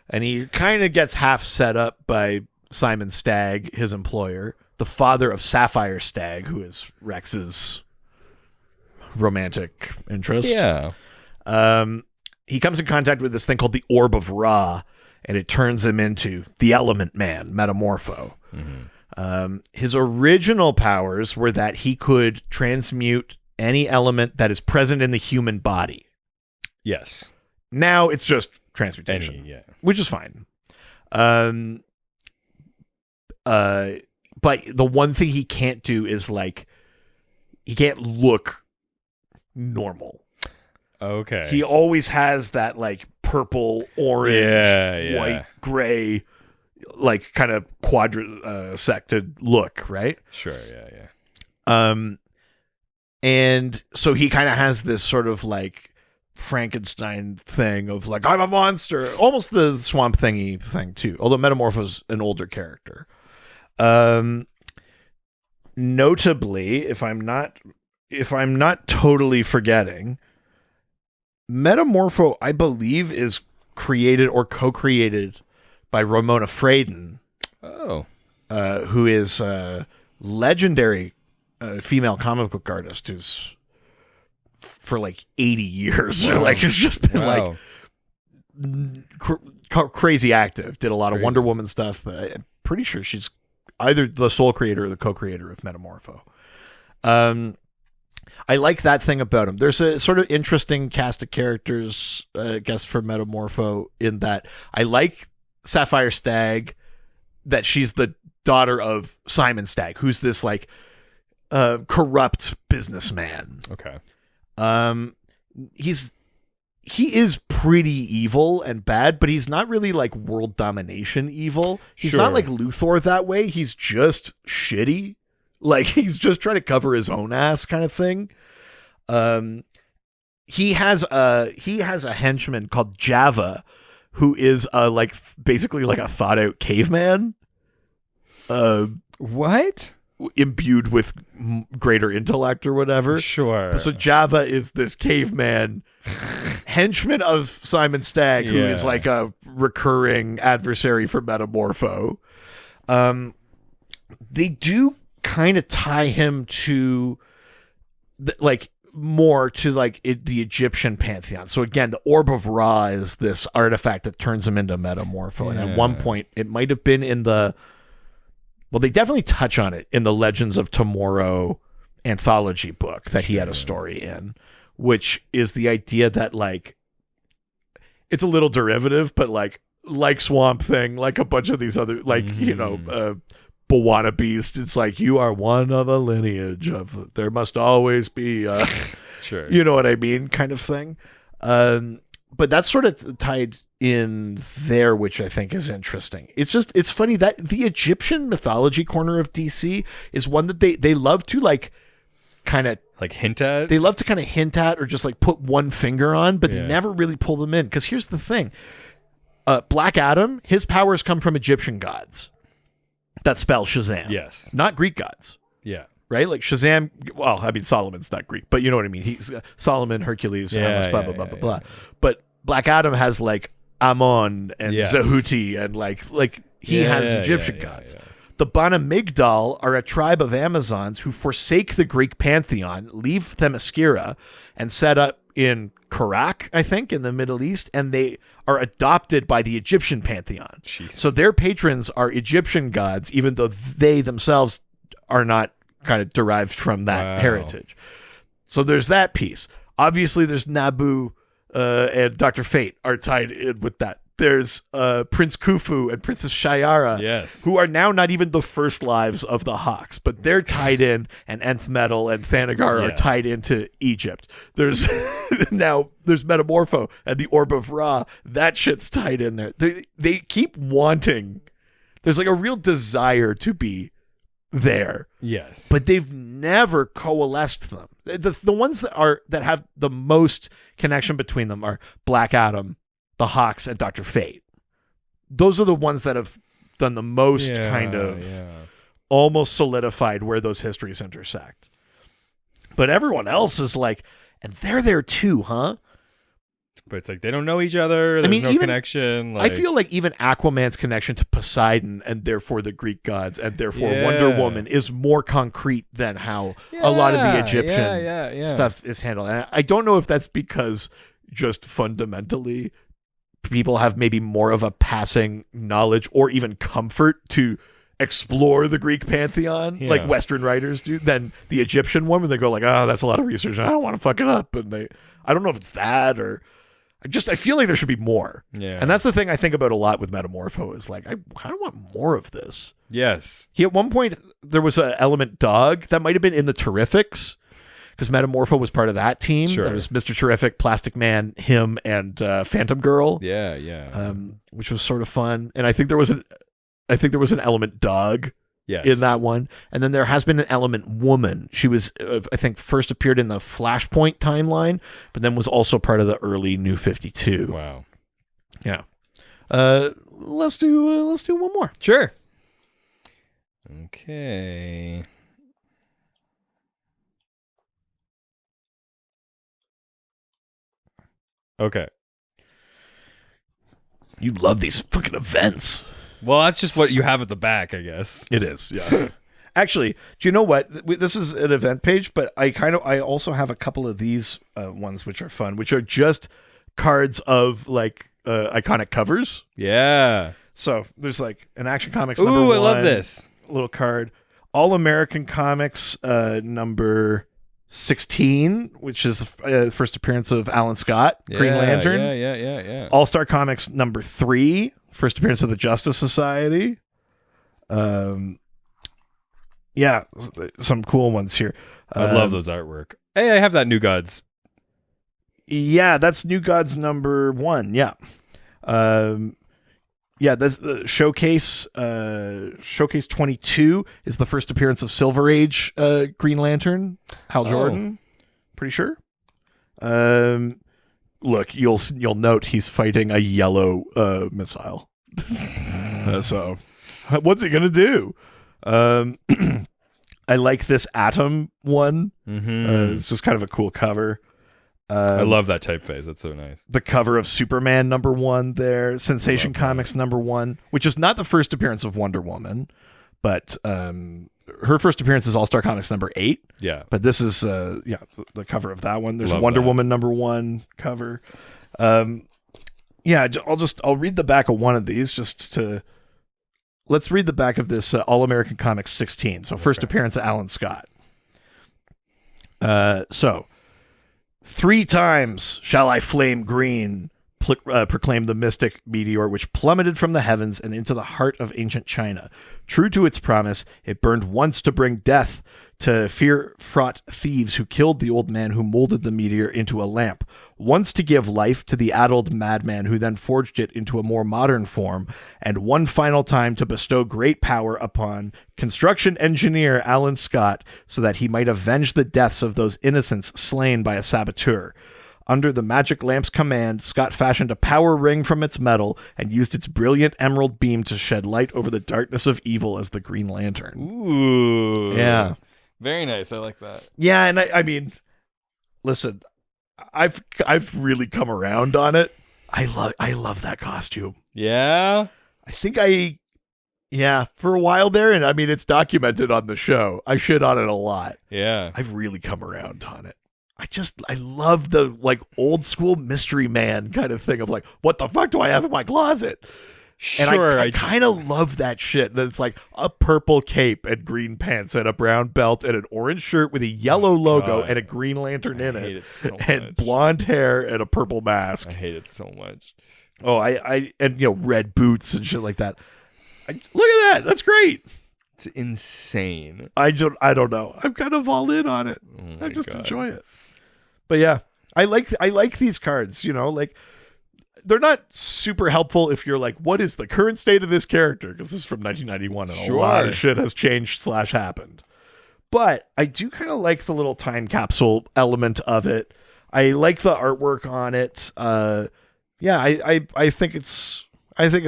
And he kind of gets half set up by Simon Stagg, his employer, the father of Sapphire Stagg, who is Rex's romantic interest. Yeah. He comes in contact with this thing called the Orb of Ra, and it turns him into the Element Man, Metamorpho. Mm-hmm. His original powers were that he could transmute any element that is present in the human body. Yes. Now it's just transmutation, which is fine. But the one thing he can't do is like he can't look normal. Okay. He always has that like purple, orange, white, gray, like kind of quadrisected look, right? Sure, yeah. And so he kind of has this sort of like Frankenstein thing of like, I'm a monster, almost the Swamp Thingy thing too, although Metamorpho's an older character. Notably, if I'm not totally forgetting, Metamorpho, I believe, is created or co-created by Ramona Fradon. Oh. Who is a legendary female comic book artist who's for like 80 years. Wow. Like, it's just been like crazy active. Did a lot of Wonder Woman stuff, but I'm pretty sure she's either the sole creator or the co-creator of Metamorpho. I like that thing about him. There's a sort of interesting cast of characters, I guess, for Metamorpho in that I like Sapphire Stagg, that she's the daughter of Simon Stagg, who's this like corrupt businessman. Okay. He is pretty evil and bad, but he's not really like world domination evil. He's not like Luthor that way. He's just shitty. Like, he's just trying to cover his own ass kind of thing. He has a henchman called Java, who is like basically like a thought out caveman. What? Imbued with greater intellect or whatever. Sure. So Java is this caveman henchman of Simon Stagg, who is like a recurring adversary for Metamorpho. They do kind of tie him to like more to like the Egyptian pantheon. So again, the Orb of Ra is this artifact that turns him into Metamorpho. And at one point it might have been in they definitely touch on it in the Legends of Tomorrow anthology book that he had a story in, which is the idea that like it's a little derivative, but like Swamp Thing, like a bunch of these other Bwana Beast. It's like, you are one of a lineage of, there must always be, Sure. you know what I mean, kind of thing. But that's sort of tied in there, which I think is interesting. It's funny that the Egyptian mythology corner of DC is one that they love to like kind of like hint at. They love to kind of hint at or just like put one finger on, but Yeah. never really pull them in. Because here's the thing. Black Adam, his powers come from Egyptian gods that spell Shazam. Yes. Not Greek gods, Yeah. right? Like Shazam, well, I mean, Solomon's not Greek, but you know what I mean. He's Solomon, Hercules, Hermes, blah, blah, blah, blah, blah. But Black Adam has like Ammon and Yes. Zehuti and like he has Egyptian gods. Yeah. The Bana Migdal are a tribe of Amazons who forsake the Greek pantheon, leave Themyscira, and set up in Karak, I think, in the Middle East, and they are adopted by the Egyptian pantheon. Jeez. So their patrons are Egyptian gods, even though they themselves are not kind of derived from that heritage. So there's that piece. Obviously, there's Nabu and Dr. Fate are tied in with that. There's Prince Khufu and Princess Shayara, Yes. who are now not even the first lives of the Hawks, but they're tied in, and Nth Metal and Thanagar are tied into Egypt. There's there's Metamorpho and the Orb of Ra. That shit's tied in there. They keep wanting. There's like a real desire to be there. Yes. But they've never coalesced them. The ones that have the most connection between them are Black Adam, the Hawks, and Dr. Fate. Those are the ones that have done the most almost solidified where those histories intersect. But everyone else is like, and they're there too, huh? But it's like they don't know each other. There's no connection. Like, I feel like even Aquaman's connection to Poseidon and therefore the Greek gods and therefore Wonder Woman is more concrete than how a lot of the Egyptian stuff is handled. And I don't know if that's because just fundamentally people have maybe more of a passing knowledge or even comfort to explore the Greek pantheon like Western writers do than the Egyptian one, when they go like, oh, that's a lot of research, I don't want to fuck it up. And I don't know if it's that, or I feel like there should be more. Yeah. And that's the thing I think about a lot with Metamorpho is like, I kind of want more of this. Yes. At one point there was an element dog that might have been in the Terrifics, because Metamorpho was part of that team. Sure. That was Mr. Terrific, Plastic Man, him, and Phantom Girl. Yeah. Which was sort of fun. And I think there was an element dog in that one. And then there has been an element woman. She was, I think, first appeared in the Flashpoint timeline, but then was also part of the early New 52. Wow. Yeah. Let's do one more. Sure. Okay. Okay. You love these fucking events. Well, that's just what you have at the back, I guess. It is, yeah. Actually, do you know what? This is an event page, but I also have a couple of these ones which are fun, which are just cards of like iconic covers. Yeah. So there's like an Action Comics number Ooh, one. I love this. Little card. All American Comics number 16, which is the first appearance of Alan Scott, Green Lantern. Yeah. All-Star Comics number 3, first appearance of the Justice Society. Yeah, some cool ones here. I love those artwork. Hey, I have that New Gods. Yeah, that's New Gods number 1. Yeah. Yeah, that's the Showcase. Showcase 22 is the first appearance of Silver Age Green Lantern, Hal Jordan. Pretty sure. Look, you'll note he's fighting a yellow missile. So, what's he gonna do? I like this Atom one. Mm-hmm. It's just kind of a cool cover. I love that typeface. That's so nice. The cover of Superman number 1 there. Sensation Comics number 1, which is not the first appearance of Wonder Woman, but her first appearance is All-Star Comics number 8. Yeah. But this is the cover of that one. There's Love Wonder that. Woman number 1 cover. Yeah, I'll read the back of one of these just to. Let's read the back of this All American Comics 16. So first appearance of Alan Scott. So 3 times shall I flame green, proclaimed the mystic meteor, which plummeted from the heavens and into the heart of ancient China. True to its promise, it burned once to bring death to fear-fraught thieves who killed the old man who molded the meteor into a lamp, once to give life to the addled madman who then forged it into a more modern form, and one final time to bestow great power upon construction engineer Alan Scott so that he might avenge the deaths of those innocents slain by a saboteur. Under the magic lamp's command, Scott fashioned a power ring from its metal and used its brilliant emerald beam to shed light over the darkness of evil as the Green Lantern. Ooh. Yeah. Very nice. I like that. Yeah, and I mean, listen, I've really come around on it. I love that costume. Yeah. I think for a while there, and I mean it's documented on the show. I shit on it a lot. Yeah. I've really come around on it. I love the like old school mystery man kind of thing of like, what the fuck do I have in my closet? Sure. And I kind of love that shit. That it's like a purple cape and green pants and a brown belt and an orange shirt with a yellow logo and a Green Lantern in it. So and much. Blonde hair and a purple mask. I hate it so much. Oh, I and red boots and shit like that. Look at that. That's great. It's insane. I don't know. I'm kind of all in on it. Oh I just God. enjoy it. But yeah, I like these cards, like they're not super helpful if you're like, what is the current state of this character? Because this is from 1991 and a lot of shit has changed / happened. But I do kind of like the little time capsule element of it. I like the artwork on it. Yeah, I think it's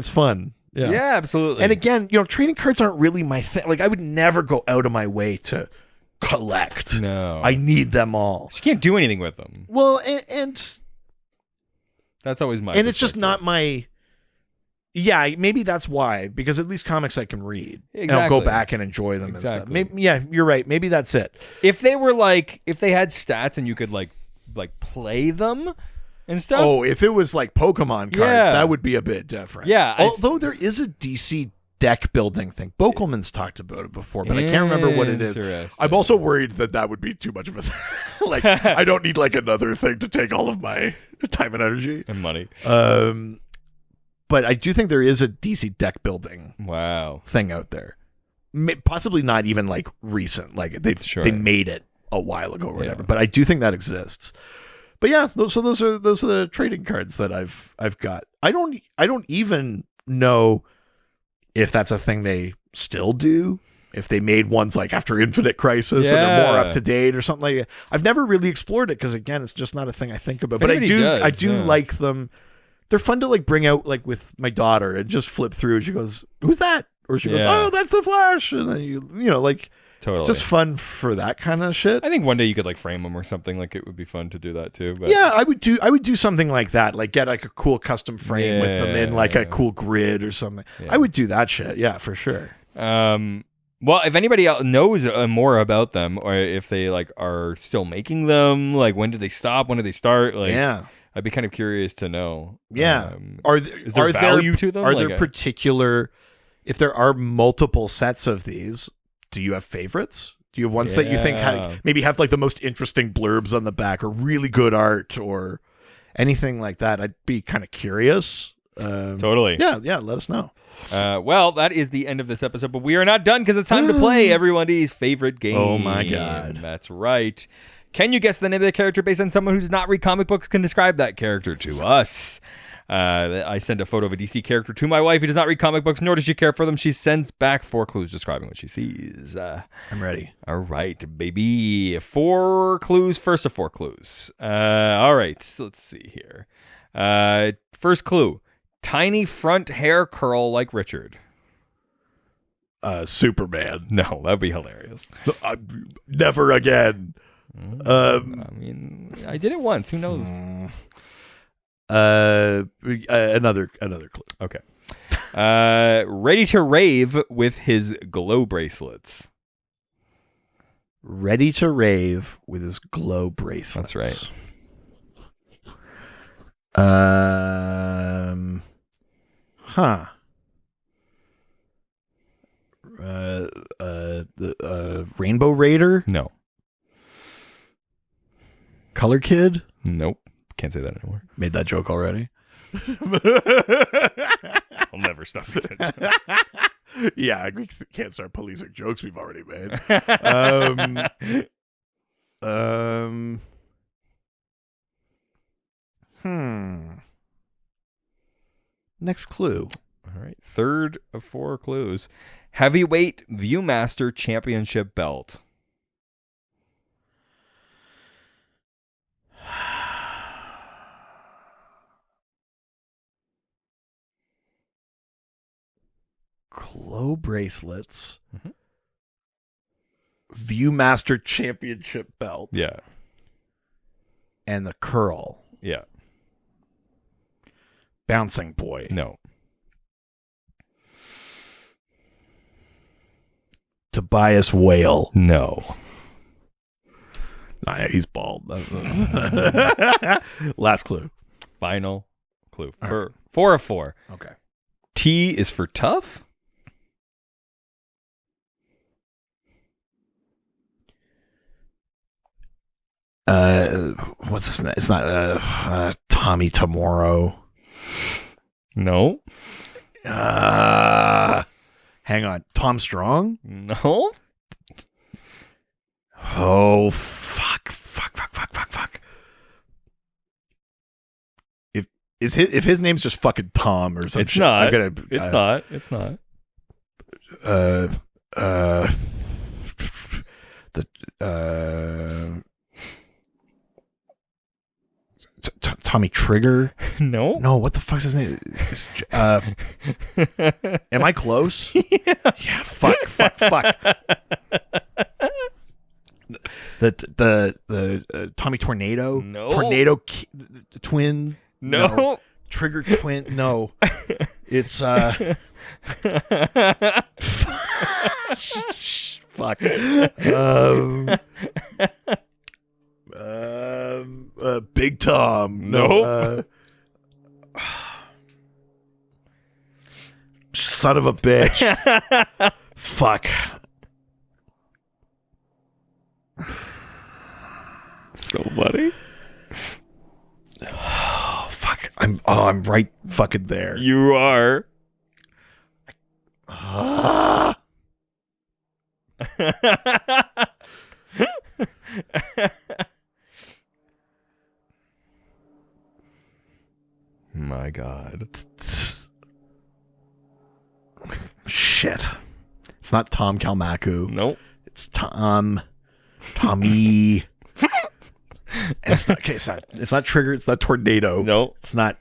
fun. Yeah, absolutely. And again, trading cards aren't really my thing. Like I would never go out of my way to collect. No. I need them all. You can't do anything with them. Well, and that's always my and it's just not my. Yeah, maybe that's why. Because at least comics I can read, and I'll go back and enjoy them and stuff. Maybe, yeah, you're right. Maybe that's it. If they were if they had stats and you could like play them and stuff. Oh, if it was like Pokemon cards, that would be a bit different. Yeah. Although there is a DC deck building thing. Bokelman's talked about it before, but I can't remember what it is. I'm also worried that would be too much of a thing. Like, I don't need like another thing to take all of my time and energy and money. But I do think there is a DC deck building thing out there. Possibly not even like recent. Like they made it a while ago or whatever. But I do think that exists. But yeah, those are the trading cards that I've got. I don't even know if that's a thing they still do, if they made ones like after Infinite Crisis and they're more up to date or something like that. I've never really explored it because again, it's just not a thing I think about. But I do like them. They're fun to like bring out like with my daughter and just flip through. And she goes, "Who's that?" Or she goes, "Oh, that's the Flash." And then you like. Totally. It's just fun for that kind of shit. I think one day you could like frame them or something. Like it would be fun to do that too. But yeah, I would do something like that. Like get like a cool custom frame with them in like a cool grid or something. Yeah. I would do that shit. Yeah, for sure. Well, if anybody else knows more about them, or if they like are still making them, like when did they stop? When did they start? Like, I'd be kind of curious to know. Yeah. Is there value to them? Are there particular? If there are multiple sets of these. Do you have favorites? Do you have ones that you think maybe have like the most interesting blurbs on the back or really good art or anything like that? I'd be kind of curious. Totally. Yeah, let us know. Well, that is the end of this episode, but we are not done because it's time to play everybody's favorite game. Oh my God. That's right. Can you guess the name of the character based on someone who's not read comic books can describe that character to us? I send a photo of a DC character to my wife who does not read comic books, nor does she care for them. She sends back 4 clues describing what she sees. I'm ready. All right, baby. 4 clues. First of 4 clues. All right, so let's see here. First clue. Tiny front hair curl like Richard. Superman. No, that'd be hilarious. Never again. I mean, I did it once. Who knows? Another clue. Okay. Ready to rave with his glow bracelets. Ready to rave with his glow bracelets. That's right. The Rainbow Raider? No. Color Kid? Nope. Can't say that anymore. Made that joke already. I'll never stop making a joke. Yeah, we can't start policing jokes we've already made. Next clue. All right. Third of 4 clues. Heavyweight Viewmaster Championship belt. Glow bracelets. Viewmaster Championship belt. Yeah. And the curl. Yeah. Bouncing boy. No. Tobias Whale. No. Nah, he's bald. Last clue. Final clue. For 4 of 4. Okay. T is for tough? What's his name? It's not Tommy Tomorrow. No. Hang on. Tom Strong? No. Oh, fuck. If his name's just fucking Tom or something, It's not. It's not. Tommy Trigger? No. No, what the fuck's his name? Am I close? Yeah. Fuck. The Tommy Tornado? No. Tornado twin? No. Trigger twin? No. It's fuck. Big Tom. No. Son of a bitch. Fuck. So funny. Oh, fuck. I'm right fucking there. You are. My God. Shit. It's not Tom Kalmaku. Nope. It's Tommy. And it's not Trigger. It's not Tornado. No. It's not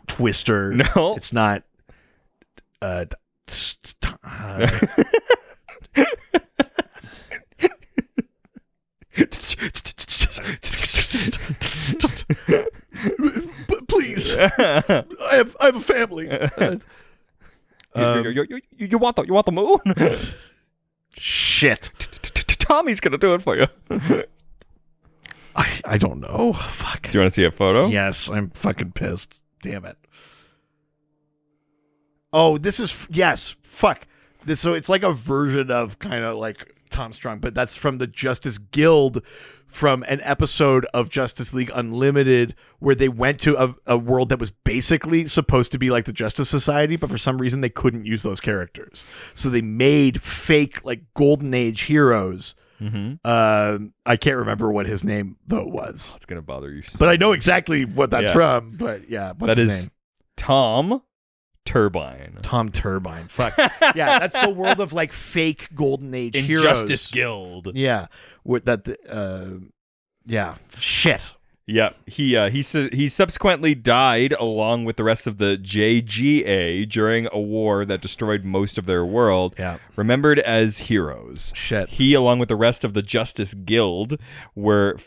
Twister. No. It's not. Please, I have a family. You want the moon? Shit. Tommy's gonna do it for you. I don't know. Fuck. Do you want to see a photo? Yes, I'm fucking pissed. Damn it. Oh, this is yes. Fuck. So it's like a version of kind of like Tom Strong, but that's from the Justice Guild, from an episode of Justice League Unlimited where they went to a world that was basically supposed to be like the Justice Society, but for some reason they couldn't use those characters. So they made fake like Golden Age heroes. Mm-hmm. I can't remember what his name though was. It's gonna bother you. But I know exactly what that's from. But yeah, what's his name? Tom Turbine. Tom Turbine. Fuck. Yeah, that's the world of like fake Golden Age heroes. Injustice Guild. Yeah. With that. Yeah. Shit. Yeah, he subsequently died along with the rest of the JGA during a war that destroyed most of their world. Yeah. Remembered as heroes. Shit. He, along with the rest of the Justice Guild, were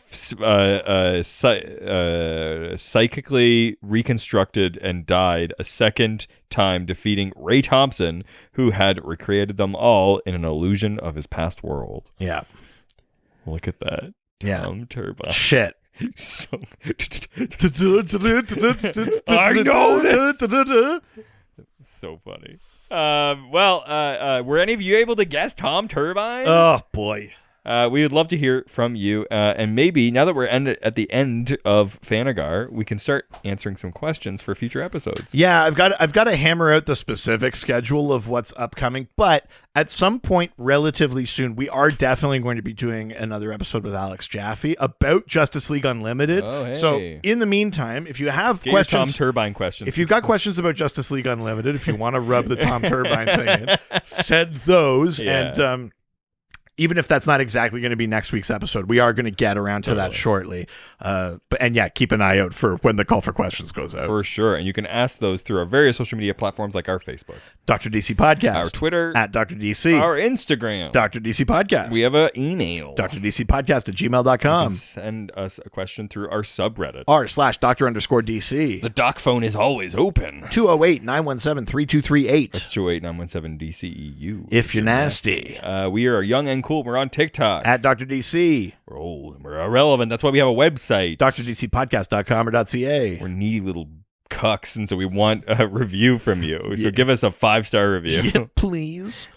psychically reconstructed and died a second time, defeating Ray Thompson, who had recreated them all in an illusion of his past world. Yeah. Look at that. Yeah. Tom Turbine. Shit. So I know this. So funny. Were any of you able to guess Tom Turbine? Oh boy. We would love to hear from you. And maybe now that we're at the end of Fanagar, we can start answering some questions for future episodes. Yeah, I've got to hammer out the specific schedule of what's upcoming, but at some point relatively soon, we are definitely going to be doing another episode with Alex Jaffe about Justice League Unlimited. Oh, hey. So in the meantime, if you have Get questions, your Tom Turbine questions. if you've got questions about Justice League Unlimited, if you want to rub the Tom Turbine thing in, send those. Yeah. And even if that's not exactly going to be next week's episode, we are going to get around to that shortly. Keep an eye out for when the call for questions goes out. For sure. And you can ask those through our various social media platforms like our Facebook, Dr. DC Podcast, our Twitter, at Dr. DC, our Instagram, Dr. DC Podcast. We have an email, drdcpodcast@gmail.com. Send us a question through our subreddit, r/Dr_DC. The doc phone is always open. 208-917-3238. That's 208-917-DCEU. If you're nasty. We are young and cool. We're on TikTok. At Dr. DC. We're old and we're irrelevant. That's why we have a website. drdcpodcast.com or .ca. We're needy little cucks, and so we want a review from you. So give us a 5-star review. Yeah, please.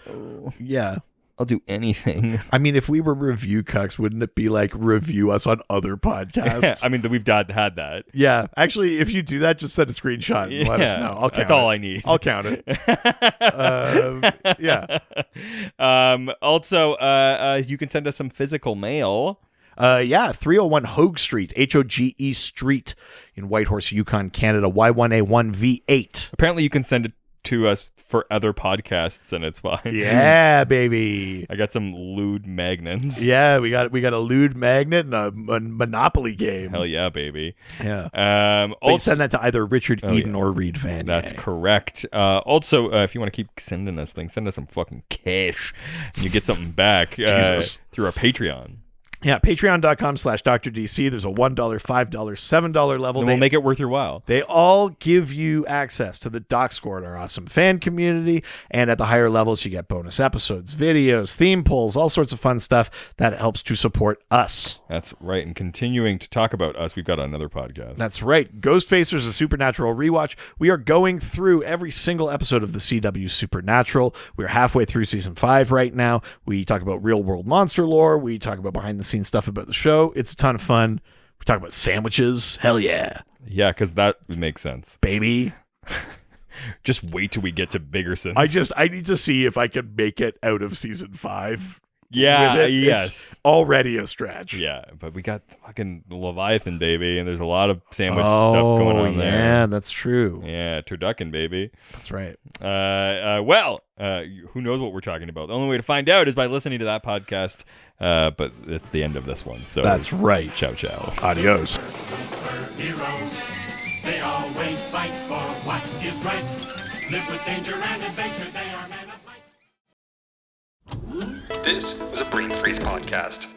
Yeah. I'll do anything. I mean, if we were review cucks, wouldn't it be like review us on other podcasts? I mean, we've had that. Yeah. Actually, if you do that, just send a screenshot and let us know. I'll count That's all I need. I'll count it. Yeah. Also, you can send us some physical mail. 301 Hogue Street, Hoge Street in Whitehorse, Yukon, Canada, Y1A1V8. Apparently, you can send it to us for other podcasts, and it's fine. Yeah, baby. I got some lewd magnets. Yeah, we got a lewd magnet and a Monopoly game. Hell yeah, baby. Yeah. Also send that to either Richard Eden or Reed Van. That's correct. Also, if you want to keep sending us things, send us some fucking cash, and you get something back through our Patreon. Yeah, patreon.com/DrDC. There's a $1, $5, $7 level. We'll make it worth your while. They all give you access to the Doc Squad, our awesome fan community. And at the higher levels, you get bonus episodes, videos, theme polls, all sorts of fun stuff that helps to support us. That's right. And continuing to talk about us, we've got another podcast. That's right. Ghostfacers, a Supernatural rewatch. We are going through every single episode of the CW Supernatural. We're halfway through season 5 right now. We talk about real world monster lore. We talk about behind the scenes stuff about the show. It's a ton of fun. We talk about sandwiches. Hell yeah. Yeah, because that makes sense. Baby. Just wait till we get to bigger sense. I need to see if I can make it out of season 5. Yeah, yes. It's already a stretch. Yeah, but we got fucking Leviathan, baby, and there's a lot of sandwich stuff going on there. Yeah, that's true. Yeah, turducken, baby. That's right. Who knows what we're talking about? The only way to find out is by listening to that podcast, but it's the end of this one. So that's right. Ciao, ciao. Adios. Superheroes, they always fight for what is right. Live with danger and adventure, they are men of might. This was a Brain Freeze podcast.